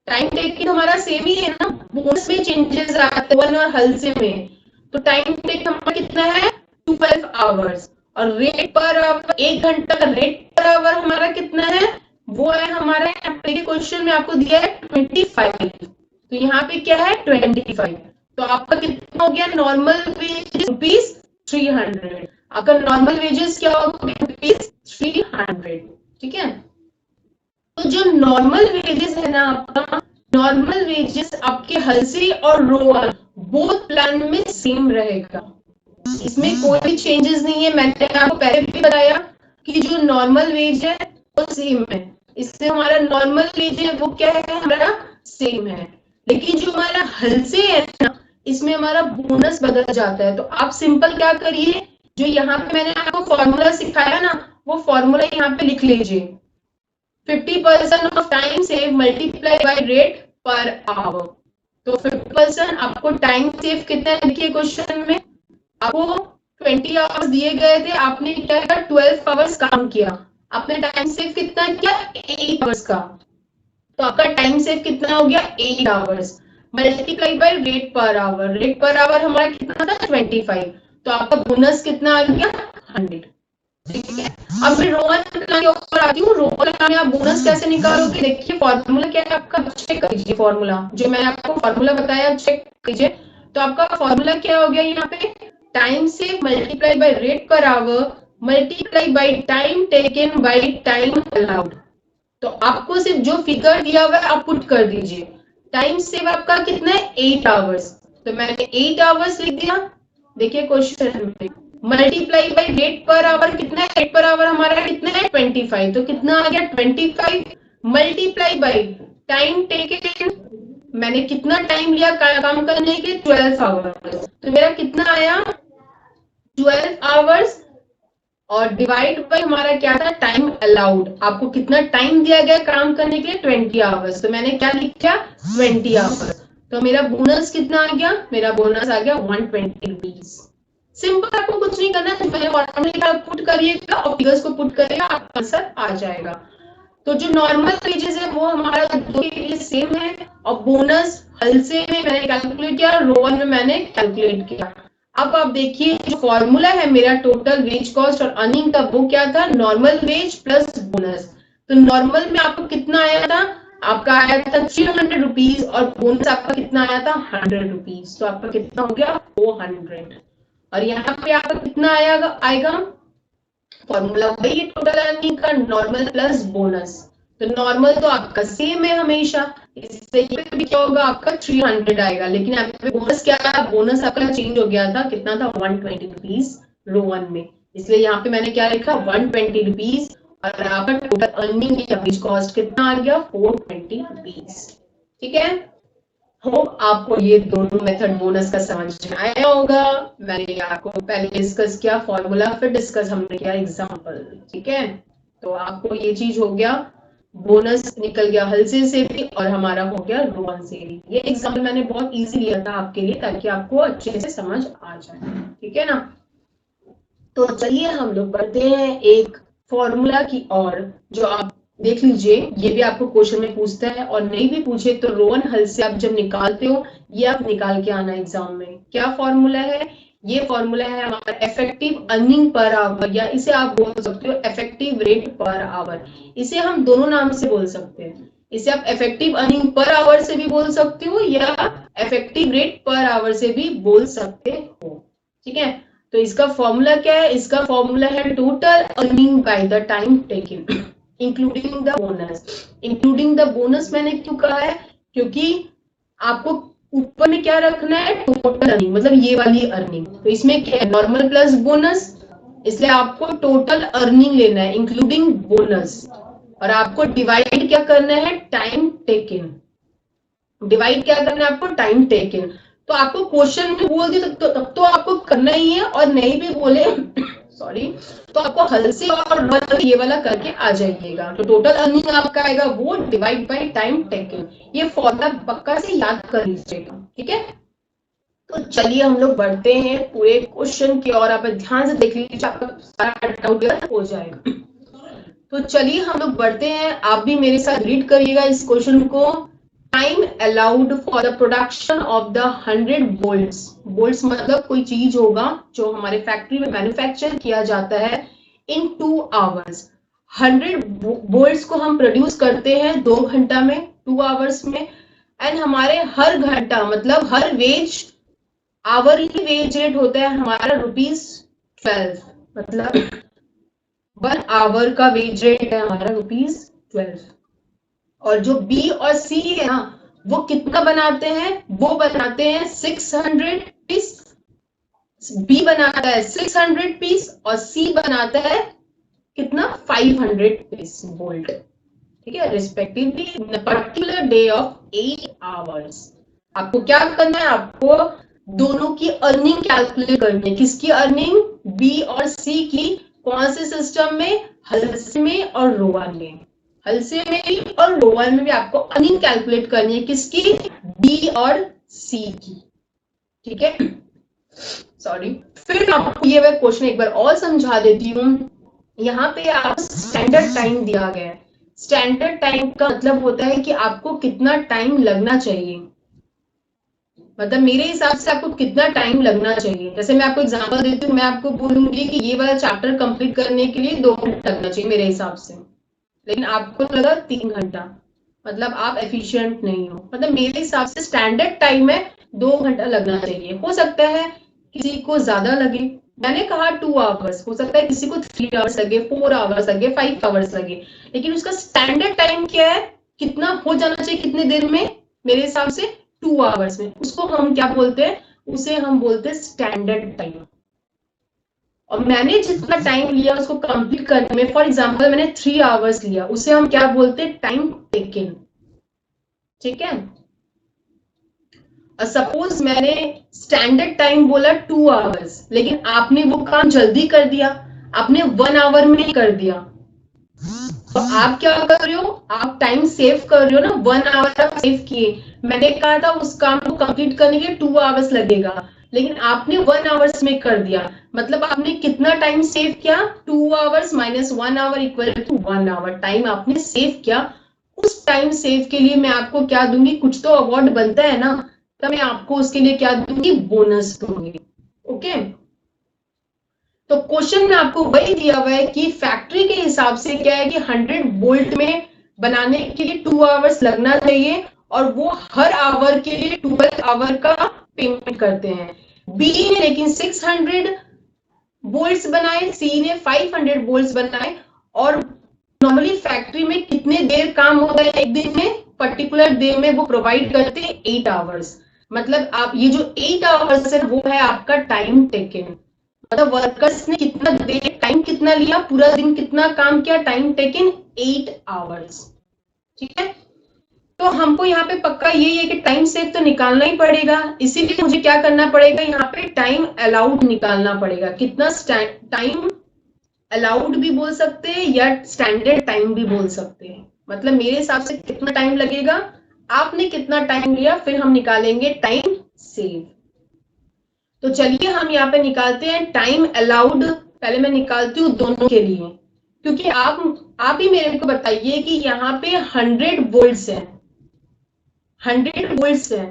टाइम टेकन हमारा सेम ही है ना, बोनस में चेंजेस आते हैं वन और हल्से में। तो टाइम टेकन हमारा कितना है? 12 आवर्स। और रेट पर आवर, 1 घंटा का रेट पर आवर हमारा कितना है? वो है हमारा, यहाँ पे क्वेश्चन में आपको दिया है 25। तो यहाँ पे क्या है? 25। तो आपका कितना हो गया? Normal wages ₹300। आपका नॉर्मल वेजेस क्या होगा? ₹300। ठीक है, तो जो नॉर्मल वेजेस है ना आपका, नॉर्मल वेजेस आपके हल्से और रोवर बोथ प्लान में सेम रहेगा। इसमें कोई भी चेंजेस नहीं है। मैंने आपको पहले भी बताया कि जो नॉर्मल वेज है वो सेम है। इससे हमारा नॉर्मल वेज है वो क्या है? हमारा सेम है। लेकिन जो हमारा हल्से है ना, इसमें हमारा बोनस बदल जाता है। तो आप सिंपल क्या करिए, जो यहाँ पे मैंने आपको फॉर्मूला सिखाया ना, वो फॉर्मूला यहाँ पे लिख लीजिए। 50% of time save multiply by rate per our. तो 50% आपको टाइम सेव कितना है? देखिए क्वेश्चन में आपको 20 आवर्स दिए गए थे, आपने क्या किया? 12 आवर्स काम किया। आपने टाइम सेव कितना किया? 8 आवर्स का। तो आपका टाइम सेव कितना हो गया? 8 hours multiply by rate per our. Rate per our हमारा कितना था? 25। तो आपका बोनस कितना आ गया? 100। ठीक है, अब मैं रोवन प्लान के ऊपर आती हूँ। रोवन प्लान में आप बोनस कैसे निकालोगे? देखिए फॉर्मूला क्या है आपका, चेक कीजिए। फॉर्मूला जो मैंने आपको फॉर्मूला बताया चेक कीजिए। तो आपका फॉर्मूला क्या हो गया यहाँ पे? टाइम से multiply by rate per our multiply by time taken by time allowed. तो आपको सिर्फ जो फिगर दिया हुआ है आप पुट कर दीजिए। टाइम सेव आपका कितना है 8 आवर्स, तो मैंने 8 आवर्स लिख दिया। देखिए क्वेश्चन में multiply by rate per our कितना है, रेट पर आवर हमारा कितना है 25, तो कितना आ गया 25 मल्टीप्लाई बाई टाइम टेकन, मैंने कितना टाइम लिया काम करने के 12 आवर्स, तो मेरा कितना आया 12 आवर्स, और डिवाइड बाय हमारा क्या था टाइम अलाउड, आपको कितना टाइम दिया गया काम करने के लिए 20 आवर्स, तो मैंने क्या लिखा 20 आवर्स, तो मेरा बोनस कितना आ गया, मेरा बोनस आ गया 120 रुपीज। सिंपल, आपको कुछ नहीं करना है, पहले फॉर्मूला पुट करिएगा और फिगर्स को पुट करिएगा, आपका आंसर आ जाएगा। तो जो नॉर्मल वेजेस है वो हमारा दो के लिए सेम है, और बोनस हल्से में मैंने कैलकुलेट किया, रोवन में मैंने कैलकुलेट किया। अब आप देखिए जो फॉर्मूला है मेरा टोटल वेज कॉस्ट और अर्निंग का, वो क्या था नॉर्मल वेज प्लस बोनस। तो नॉर्मल में आपको कितना आया था, आपका आया था 300 रुपीज, और बोनस आपका कितना आया था 100 रुपीज, तो आपका कितना हो गया 400। और यहाँ पे आपका कितना आएगा फॉर्मूला वही टोटल अर्निंग का, नॉर्मल प्लस बोनस। तो नॉर्मल तो आपका सेम है हमेशा, इससे ये भी क्या होगा आपका 300 आएगा, लेकिन यहाँ पे बोनस क्या था, बोनस आपका चेंज हो गया था, कितना था 120 रुपीज रो वन में, इसलिए यहाँ पे मैंने क्या लिखा 120 रुपीज, और आपका टोटल अर्निंग एवरेज कॉस्ट कितना आ गया 420 रुपीज। ठीक है, होप आपको ये दोनों मेथड बोनस का समझ में आया होगा। मैंने आपको पहले डिस्कस किया फॉर्मूला, फिर डिस्कस हमने किया एग्जांपल। ठीक है, तो आपको ये चीज हो गया, बोनस निकल गया हल्से से भी और हमारा हो गया रोवन से भी। ये एग्जांपल मैंने बहुत इजी लिया था आपके लिए, ताकि आपको अच्छे से समझ आ जाए। ठीक है ना, तो चलिए हम लोग बढ़ते हैं एक फॉर्मूला की ओर, जो आप देख लीजिए, ये भी आपको क्वेश्चन में पूछता है, और नहीं भी पूछे तो रोवन हल से आप जब निकालते हो, ये आप निकाल के आना एग्जाम में। क्या फॉर्मूला है, ये फॉर्मूला है हमारा इफेक्टिव अर्निंग पर आवर, या इसे आप बोल सकते हो इफेक्टिव रेट पर आवर। इसे हम दोनों नाम से बोल सकते हैं, इसे आप इफेक्टिव अर्निंग पर आवर से भी बोल सकते हो, या इफेक्टिव रेट पर आवर से भी बोल सकते हो। ठीक है, तो इसका फॉर्मूला क्या है, इसका फॉर्मूला है total earning by the time taken including the bonus. Including the bonus मैंने क्यों कहा है, क्योंकि आपको ऊपर में क्या रखना है टोटल अर्निंग, मतलब ये वाली अर्निंग, तो इसमें क्या है नॉर्मल प्लस बोनस, इसलिए आपको टोटल अर्निंग लेना है इंक्लूडिंग बोनस, और आपको डिवाइड क्या करना है टाइम टेकन, डिवाइड क्या करना है आपको टाइम टेकन। तो आपको क्वेश्चन में बोल दी तब तो आपको करना ही है, और नहीं भी बोले सॉरी, तो आपको हल से और ये वाला करके आ जाइएगा। तो टोटल अर्निंग आपका आएगा वो डिवाइड बाय टाइम टेकन, ये फॉर्मूला पक्का से याद कर लीजिएगा। ठीक है, तो चलिए हम लोग बढ़ते हैं पूरे क्वेश्चन की ओर, आप ध्यान से देख लीजिए, आपका सारा डाउट क्लियर हो जाएगा। तो चलिए हम लोग बढ़ते हैं, आप भी मेरे साथ रीड करिएगा इस क्वेश्चन को। Time allowed for the production of the 100 bolts, bolts मतलब कोई चीज होगा जो हमारे फैक्ट्री में मैन्युफैक्चर किया जाता है, इन 2 आवर्स। 100 बोल्ट्स को हम प्रोड्यूस करते हैं 2 घंटा में, 2 आवर्स में, एंड हमारे हर घंटा मतलब हर वेज आवरली वेज रेट होता है हमारा ₹12, मतलब 1 आवर का वेज रेट है हमारा ₹12। और जो बी और सी है ना, वो कितना बनाते हैं, वो बनाते हैं 600 पीस, बी बनाता है 600 पीस और सी बनाता है कितना 500 पीस बोल्ट। ठीक है, respectively in a particular day of 8 hours. आपको क्या करना है, आपको दोनों की अर्निंग कैलकुलेट करनी है। किसकी अर्निंग, बी और सी की, कौन से सिस्टम में, हल्से में और रोवन में। हल्से में भी और रोवन में भी आपको अर्निंग कैलकुलेट करनी है, किसकी, बी और सी की। ठीक है, सॉरी, फिर आपको ये क्वेश्चन एक बार और समझा देती हूँ। यहाँ पे आपको स्टैंडर्ड टाइम दिया गया है। स्टैंडर्ड टाइम का मतलब होता है कि आपको कितना टाइम लगना चाहिए, मतलब मेरे हिसाब से आपको कितना टाइम लगना चाहिए। जैसे मैं आपको एग्जांपल देती हूँ, मैं आपको बोलूंगी कि ये वाला चैप्टर कंप्लीट करने के लिए 2 घंटा लगना चाहिए मेरे हिसाब से, लेकिन आपको लगा 3 घंटा, मतलब आप एफिशिएंट नहीं हो। मतलब मेरे हिसाब से स्टैंडर्ड टाइम है 2 घंटा लगना चाहिए। हो सकता है किसी को ज्यादा लगे, मैंने कहा 2 आवर्स, हो सकता है किसी को 3 आवर्स लगे, 4 आवर्स लगे, 5 आवर्स लगे, लेकिन उसका स्टैंडर्ड टाइम क्या है, कितना हो जाना चाहिए कितने देर में, मेरे हिसाब से 2 आवर्स में। उसको हम क्या बोलते हैं, उसे हम बोलते हैं स्टैंडर्ड टाइम। और मैंने जितना टाइम लिया उसको कंप्लीट करने में, फॉर एग्जांपल मैंने 3 आवर्स लिया, उसे हम क्या बोलते हैं, टाइम टेकन। ठीक है, सपोज मैंने स्टैंडर्ड टाइम बोला 2 आवर्स, लेकिन आपने वो काम जल्दी कर दिया, आपने 1 आवर में कर दिया, तो आप क्या कर रहे हो, आप टाइम सेव कर रहे हो ना, 1 आवर आप सेव किए। मैंने कहा था उस काम को कंप्लीट करने के 2 आवर्स लगेगा, लेकिन आपने 1 आवर्स में कर दिया, मतलब आपने कितना टाइम सेव किया, 2 hours minus 1 hour equal to 1 hour time आपने सेव किया। उस टाइम सेव के लिए मैं आपको क्या दूंगी, कुछ तो अवार्ड बनता है ना, तो मैं आपको उसके लिए क्या दूंगी, बोनस दूंगी। ओके, तो क्वेश्चन में आपको वही दिया हुआ है कि फैक्ट्री के हिसाब से क्या है कि 100 वोल्ट में बनाने के लिए 2 आवर्स लगना चाहिए, और वो हर आवर के लिए 12 आवर का पेमेंट करते हैं। बी ने लेकिन 600 वोल्ट्स बनाए, सी ने 500 वोल्ट्स बनाए, और नॉर्मली फैक्ट्री में कितने देर काम होता है एक दिन में, पर्टिकुलर डे में वो प्रोवाइड करते हैं 8 आवर्स। मतलब आप ये जो 8 आवर्स है वो है आपका टाइम टेकन, मतलब वर्कर्स ने कितना देर, टाइम कितना लिया, पूरा दिन कितना काम किया, टाइम टेकन 8 आवर्स। ठीक है, तो हमको यहाँ पे पक्का यही है कि टाइम सेव तो निकालना ही पड़ेगा, इसीलिए मुझे क्या करना पड़ेगा, यहाँ पे टाइम अलाउड निकालना पड़ेगा। कितना टाइम अलाउड भी बोल सकते हैं या स्टैंडर्ड टाइम भी बोल सकते हैं, मतलब मेरे हिसाब से कितना टाइम लगेगा, आपने कितना टाइम लिया, फिर हम निकालेंगे टाइम सेव। तो चलिए हम यहाँ पे निकालते हैं टाइम अलाउड। पहले मैं निकालती हूँ दोनों के लिए, क्योंकि आप ही मेरे को बताइए कि यहाँ पे 100 वोल्ट्स है, 100 वोल्ट्स है,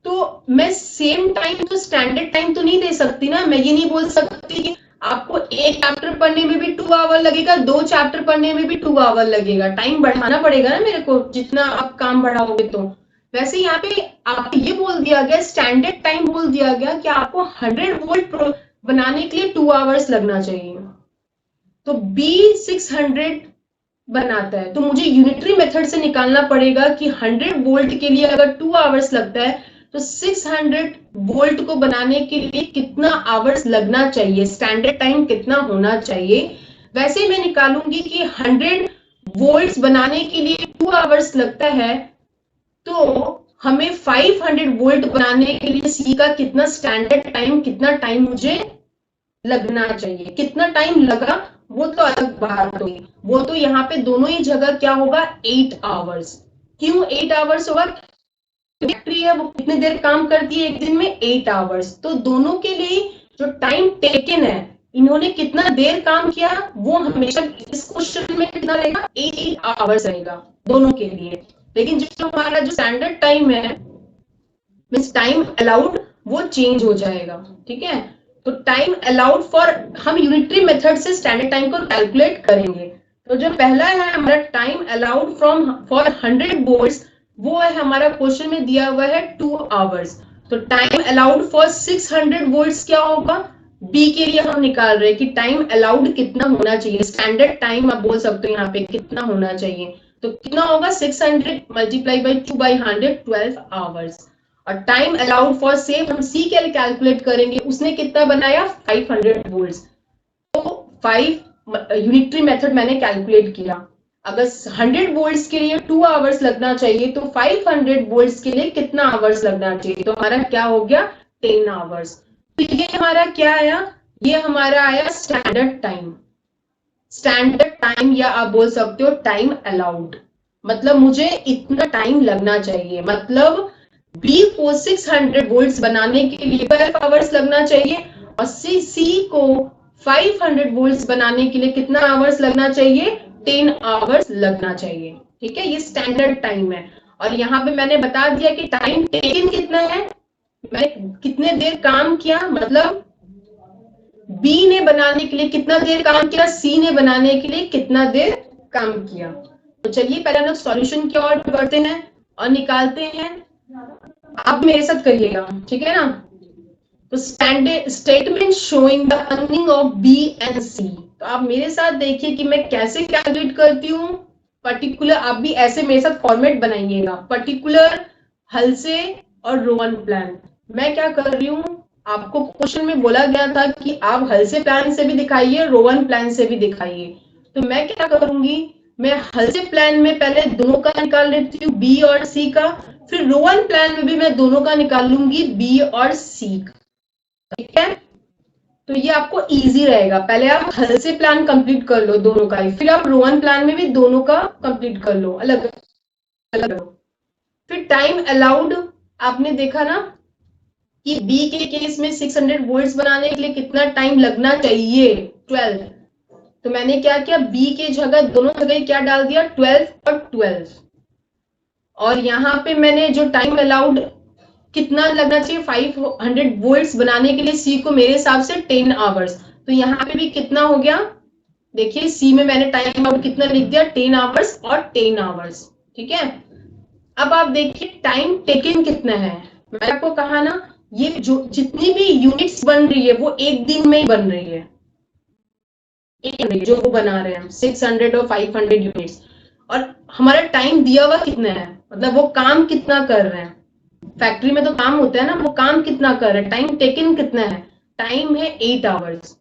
तो मैं सेम टाइम तो स्टैंडर्ड टाइम तो नहीं दे सकती ना। मैं ये नहीं बोल सकती कि आपको एक चैप्टर पढ़ने में भी 2 आवर लगेगा, 2 चैप्टर पढ़ने में भी 2 आवर लगेगा, टाइम बढ़ाना पड़ेगा ना मेरे को, जितना आप काम बढ़ाओगे। तो वैसे यहाँ पे आपको ये बोल दिया गया, स्टैंडर्ड टाइम बोल दिया गया कि आपको 100 वोल्ट बनाने के लिए 2 आवर्स लगना चाहिए, तो बी 600 बनाता है, तो मुझे यूनिटरी मेथड से निकालना पड़ेगा कि 100 वोल्ट के लिए अगर 2 आवर्स लगता है, तो 600 वोल्ट को बनाने के लिए कितना आवर्स लगना चाहिए, स्टैंडर्ड टाइम कितना होना चाहिए। वैसे मैं निकालूंगी कि 100 वोल्ट्स बनाने के लिए 2 आवर्स लगता है, तो हमें 500 वोल्ट बनाने के लिए सी का कितना स्टैंडर्ड टाइम, कितना टाइम मुझे लगना चाहिए, कितना टाइम लगा वो तो अलग बात होगी, वो तो यहाँ पे दोनों ही जगह क्या होगा, 8 आवर्स। क्यों 8 आवर्स होगा, फैक्ट्री है वो कितनी देर काम करती है एक दिन में, 8 आवर्स, तो दोनों के लिए जो टाइम टेकन है, इन्होंने कितना देर काम किया, वो हमेशा इस क्वेश्चन में कितना रहेगा, 8 आवर्स रहेगा दोनों के लिए। लेकिन जो हमारा जो स्टैंडर्ड टाइम है, मीन्स टाइम अलाउड, वो चेंज हो जाएगा। ठीक है, तो टाइम अलाउड फॉर, हम यूनिटरी मेथड से स्टैंडर्ड टाइम को कैलकुलेट करेंगे। तो जो पहला है हमारा time allowed from for 100 volts, वो है हमारा क्वेश्चन में दिया हुआ है 2 आवर्स। तो टाइम अलाउड फॉर 600 वोल्ट्स क्या होगा, बी के लिए हम निकाल रहे हैं कि टाइम अलाउड कितना होना चाहिए, स्टैंडर्ड टाइम आप बोल सकते हो यहाँ पे कितना होना चाहिए, तो कितना होगा 600 मल्टीप्लाई बाई 2 बाई 100, 12 आवर्स। और टाइम अलाउड फॉर सेव हम सी के लिए कैलकुलेट करेंगे, उसने कितना बनाया 500 वोल्ट्स, तो 5 यूनिटरी मेथड मैंने कैलकुलेट किया। अगर 100 वोल्ट्स के लिए 2 आवर्स लगना चाहिए, तो 500 वोल्ट्स के लिए कितना आवर्स लगना चाहिए, तो हमारा क्या हो गया 10 आवर्स। तो ये हमारा क्या आया, ये हमारा आया स्टैंडर्ड टाइम। स्टैंडर्ड टाइम या आप बोल सकते हो टाइम अलाउड, मतलब मुझे इतना टाइम लगना चाहिए, मतलब बी को 600 वोल्ट्स बनाने के लिए 12 आवर्स लगना चाहिए, और सी को 500 वोल्ट्स बनाने के लिए कितना आवर्स लगना चाहिए, 10 आवर्स लगना चाहिए। ठीक है, ये स्टैंडर्ड टाइम है। और यहाँ पे मैंने बता दिया कि टाइम टेकन कितना है, मैंने कितने देर काम किया, मतलब बी ने बनाने के लिए कितना देर काम किया, सी ने बनाने के लिए कितना देर काम किया। तो चलिए पहले हम लोग सॉल्यूशन की ओर बढ़ते हैं और निकालते हैं। आप मेरे साथ करिएगा, ठीक है ना। तो statement showing the earning of B and C. तो आप मेरे साथ देखिए कि मैं कैसे कैलकुलेट करती हूँ पर्टिकुलर। आप भी ऐसे मेरे साथ फॉर्मेट बनाइएगा, पर्टिकुलर, हल से और रोवन प्लान। मैं क्या कर रही हूँ, आपको क्वेश्चन में बोला गया था कि आप हल से प्लान से भी दिखाइए, रोवन प्लान से भी दिखाइए। तो मैं क्या करूंगी, मैं हल से प्लान में पहले दोनों का निकाल लेती हूँ, बी और सी का। फिर रोवन प्लान में भी मैं दोनों का निकाल लूंगी, बी और सी का। ठीक है, तो ये आपको इजी रहेगा। पहले आप हल से प्लान कंप्लीट कर लो दोनों का ही, फिर आप रोवन प्लान में भी दोनों का कंप्लीट कर लो अलग अलग। फिर टाइम अलाउड, आपने देखा ना कि बी के केस में 600 वोल्ट्स बनाने के लिए कितना टाइम लगना चाहिए, 12। तो मैंने क्या किया, बी के जगह दोनों जगह क्या डाल दिया, 12 और 12। और यहाँ पे मैंने जो टाइम अलाउड कितना लगना चाहिए, 500 वोल्ट्स बनाने के लिए सी को मेरे हिसाब से 10 आवर्स। तो यहाँ पे भी कितना हो गया, देखिए सी में मैंने टाइम आउट कितना लिख दिया, 10 आवर्स और 10 आवर्स। ठीक है, अब आप देखिए टाइम टेकन कितना है। मैंने आपको कहा ना, ये जो जितनी भी यूनिट्स बन रही है वो एक दिन में ही बन रही है, जो वो बना रहे हैं 600 और 500 यूनिट्स। और हमारा टाइम दिया हुआ कितना है, मतलब वो काम कितना कर रहे हैं। फैक्ट्री में तो काम होता है ना, वो काम कितना कर रहे हैं, टाइम टेकन कितना है, टाइम है 8 आवर्स।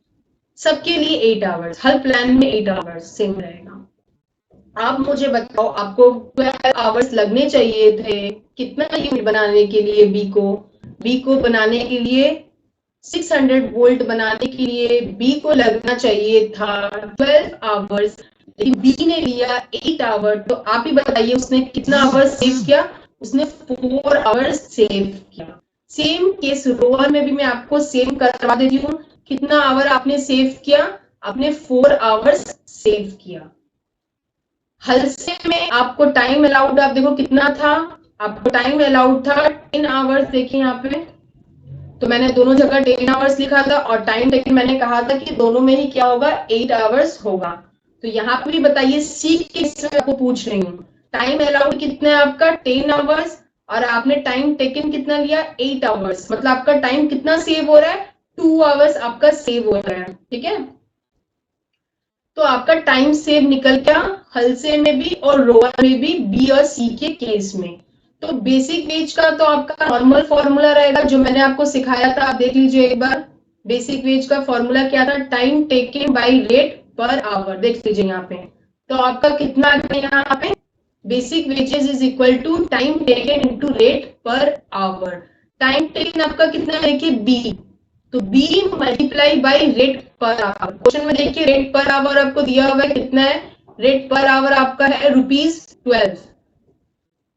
सबके लिए 8 आवर्स, हर प्लान में 8 आवर्स सेम रहेगा। आप मुझे बताओ, आपको 12 आवर्स लगने चाहिए थे कितना यूनिट बनाने के लिए, बी को बनाने के लिए 600 वोल्ट बनाने के लिए बी को लगना चाहिए था 12 आवर्स, लेकिन बी ने लिया 8 आवर। तो आप ही बताइए उसने कितना आवर्स सेव किया, उसने 4 आवर्स सेव किया। सेम केस रोवर में भी मैं आपको सेम करवा देती हूँ। कितना आवर आपने सेव किया, आपने 4 आवर्स सेव किया। हलसे में आपको टाइम अलाउड, आप देखो कितना था, आपको टाइम अलाउड था 10 आवर्स। देखिए यहाँ पे, तो मैंने दोनों जगह 10 आवर्स लिखा था, और टाइम टेकन मैंने कहा था कि दोनों में ही क्या होगा, 8 आवर्स होगा। तो यहाँ पे भी बताइए, सी किस आपको पूछ रही हूँ, टाइम अलाउड कितना है आपका, 10 आवर्स, और आपने टाइम टेकन कितना लिया, 8 आवर्स। मतलब आपका टाइम कितना सेव हो रहा है, 2 आवर्स आपका सेव हो रहा है। ठीक है, तो आपका टाइम सेव निकल गया हलसे में भी और रोवर में भी, बी और सी के केस में। तो बेसिक वेज का तो आपका नॉर्मल फॉर्मूला रहेगा जो मैंने आपको सिखाया था, आप देख लीजिए एक बार। बेसिक वेज का फॉर्मूला क्या था, time taken by rate per our. देख लीजिए यहाँ पे, तो आपका कितना आ गया यहाँ पे, basic wages is equal to time taken into rate per hour. Time taken आपका कितना है, देखिए बी, तो B multiply by rate per hour. Question में देखिए रेट पर आवर आपको दिया हुआ है कितना है, रेट पर आवर आपका है ₹12।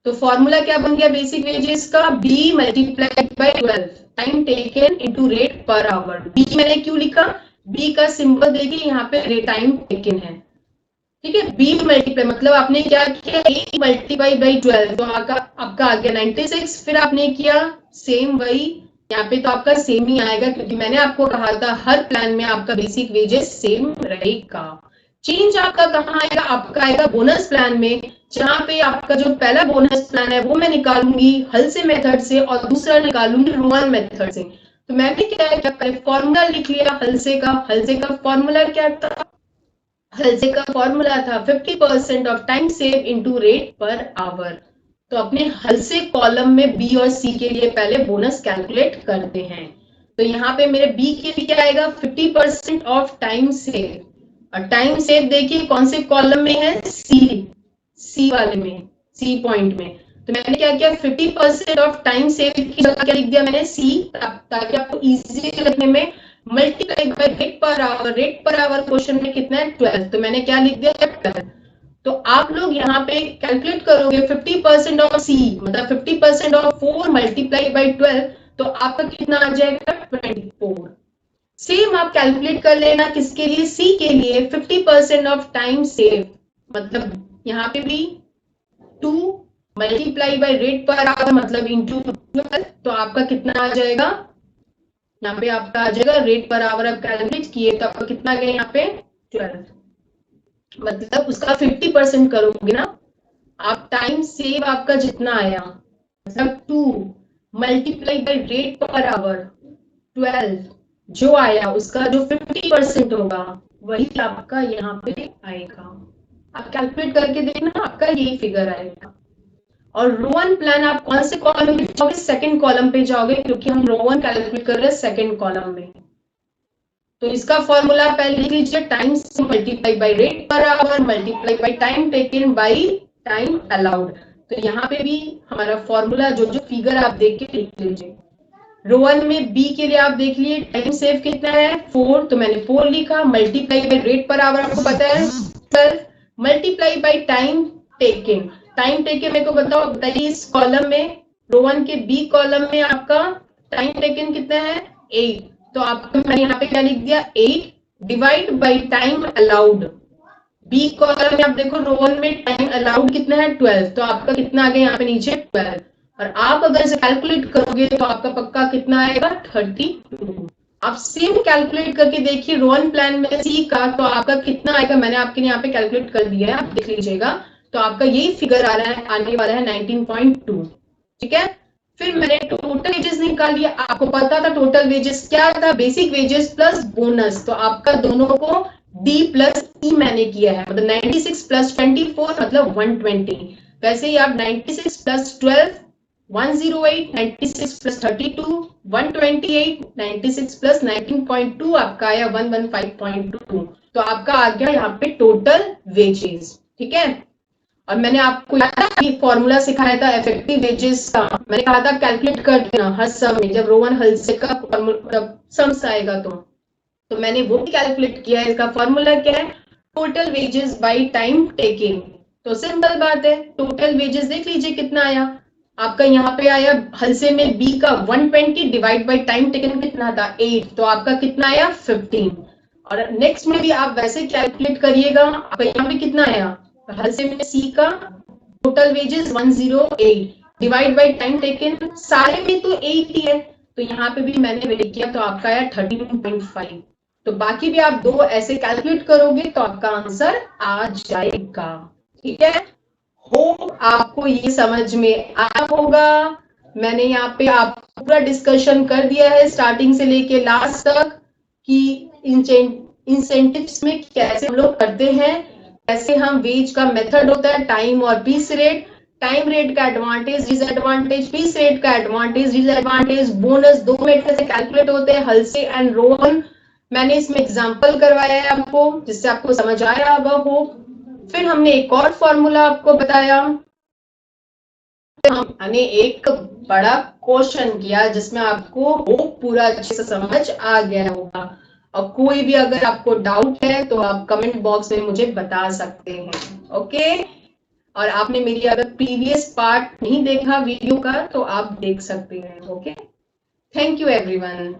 तो फॉर्मूला क्या बन गया बेसिक वेजेस का, B multiply by 12 time taken into rate per hour. B मैंने क्यों लिखा, बी का सिंबल देखिए यहाँ पे टाइम टेकन है। ठीक है, बी मल्टीप्लाई मतलब आपने क्या किया, ए मल्टीप्लाई बाई 12, तो आपका आ गया 96। फिर आपने किया सेम वही, यहाँ पे तो आपका सेम ही आएगा, क्योंकि मैंने आपको कहा था हर प्लान में आपका बेसिक वेजेस सेम रहेगा। चेंज आपका कहाँ आएगा, आपका आएगा बोनस प्लान में, जहां पे आपका जो पहला बोनस प्लान है वो मैं निकालूंगी हल से मेथड से, और दूसरा निकालूंगी रोमन मेथड से। तो मैंने क्या फॉर्मूला लिख लिया हल से का फॉर्मूला क्या था, हल्से का फॉर्मूला था 50% of time save into rate per our. तो अपने हल्से कॉलम में बी और सी के लिए पहले बोनस कैलकुलेट करते हैं। तो यहाँ पे मेरे बी के लिए क्या आएगा, 50% ऑफ टाइम सेव। और टाइम सेव देखिए कौन से कॉलम में है, सी वाले में, सी पॉइंट में। तो मैंने क्या किया, 50% ऑफ टाइम सेव की जगह क्या लिख दिया मैंने, सी, ताकि आपको इजी लिखने में। Multiply by rate per hour question में कितना है, 12, तो मैंने क्या लिख दिया, 12। तो आप लोग यहाँ पे कैलकुलेट करोगे 50% ऑफ सी, मतलब 50% ऑफ 4 मल्टीप्लाई बाय 12, तो आपका कितना आ जाएगा, 24। सेम आप कैलकुलेट कर लेना किसके लिए, सी के लिए, 50% ऑफ टाइम सेव, मतलब यहाँ पे भी 2 multiply by rate per hour मतलब इंटू 12, तो आपका कितना आ जाएगा, यहाँ पे आपका आ जाएगा रेट पर आवर। आप कैलकुलेट किए तो आपका कितना गया यहाँ पे, 12, मतलब उसका 50% करोगे ना आप, टाइम सेव आपका जितना आया, मतलब 2 multiply by rate per our, 12 जो आया उसका जो 50% होगा वही आपका यहाँ पे आएगा। आप कैलकुलेट करके देखना, आपका यही फिगर आएगा। और रो वन प्लान आप कौन से कॉलम में जाओगे? सेकंड कॉलम पे जाओगे, क्योंकि हम रो वन कैलकुलेट कर रहे हैं सेकंड कॉलम में। तो इसका फॉर्मूला पहले लिख लीजिए, time multiply by rate per our multiply by time taken by time allowed. तो यहाँ पे भी हमारा फॉर्मूला जो जो फिगर आप देख के लिख लीजिए। रो वन में बी के लिए आप देख लिए टाइम सेव कितना है 4, तो मैंने 4 लिखा। Multiply by rate per our आपको पता है 12, multiply by time taken. Time taken मेरे को बताइए इस कॉलम में, रो वन के बी कॉलम में आपका टाइम टेकन कितना है 8, तो आपको मैंने यहाँ पे क्या लिख दिया 8 divide by time allowed. B column में आप देखो रो वन में टाइम अलाउड कितना है 12, तो आपका कितना आ गया यहाँ पे नीचे 12, और आप अगर इसे कैलकुलेट करोगे तो आपका पक्का कितना आएगा 32। आप सेम कैलकुलेट करके देखिए रो वन प्लान में सी का, तो आपका कितना आएगा मैंने आपके यहाँ पे कैलकुलेट कर दिया है, आप देख लीजिएगा। तो आपका यही फिगर आ रहा है, आने वाला है 19.2। ठीक है, फिर मैंने टोटल वेजेस निकाल लिया। आपको पता था टोटल वेजेस क्या था, बेसिक वेजेस प्लस बोनस, तो आपका दोनों को डी प्लस ई मैंने किया है, मतलब 96 प्लस 24 मतलब 120। वैसे ही आप 96 प्लस 12 108, 96 प्लस 32 128, 96 प्लस 19.2 आपका आया 115.2। तो आपका आ गया यहाँ पे टोटल वेजेस। ठीक है, और मैंने आपको फॉर्मूला सिखाया था इफेक्टिव वेजेस का, मैंने कहा था कैलकुलेट कर देना हर सम में, जब रो वन हल से का सम्स आएगा तो मैंने वो भी कैलकुलेट किया है। इसका फॉर्मूला क्या है, total wages by time taking. तो सिंपल बात है, टोटल वेजेस देख लीजिए कितना आया आपका, यहाँ पे आया हलसे में बी का 120 डिवाइड बाय टाइम टेकन कितना था 8, तो आपका कितना आया 15। और नेक्स्ट में भी आप वैसे कैलकुलेट करिएगा, आपका यहाँ पे कितना आया हलसे में सी का total wages 108 divide by time taken, सारे में तो 8 ही है, तो यहाँ पे भी मैंने वेट किया तो आपका आया 13.5। तो बाकी भी आप दो ऐसे कैलकुलेट करोगे तो आपका आंसर आ जाएगा। ठीक है, होप आपको ये समझ में आया होगा। मैंने यहाँ पे आपको पूरा डिस्कशन कर दिया है स्टार्टिंग से लेके लास्ट तक कि इंसेंटिव्स में कैसे हम लोग करते हैं, कैसे हम वेज का मेथड होता है टाइम और पीस रेट, टाइम रेट का एडवांटेज डिसएडवांटेज, पीस रेट का एडवांटेज डिसएडवांटेज, बोनस दो मेथड से कैलकुलेट होते हैं हलसे एंड रो वन। मैंने इसमें एग्जांपल करवाया है आपको, जिससे आपको समझ आया होगा हो। फिर हमने एक और फॉर्मूला आपको बताया, हमने एक बड़ा क्वेश्चन किया जिसमें आपको पूरा अच्छे से समझ आ गया होगा। और कोई भी अगर आपको डाउट है तो आप कमेंट बॉक्स में मुझे बता सकते हैं। ओके, और आपने मेरी अगर प्रीवियस पार्ट नहीं देखा वीडियो का तो आप देख सकते हैं। Okay, thank you everyone.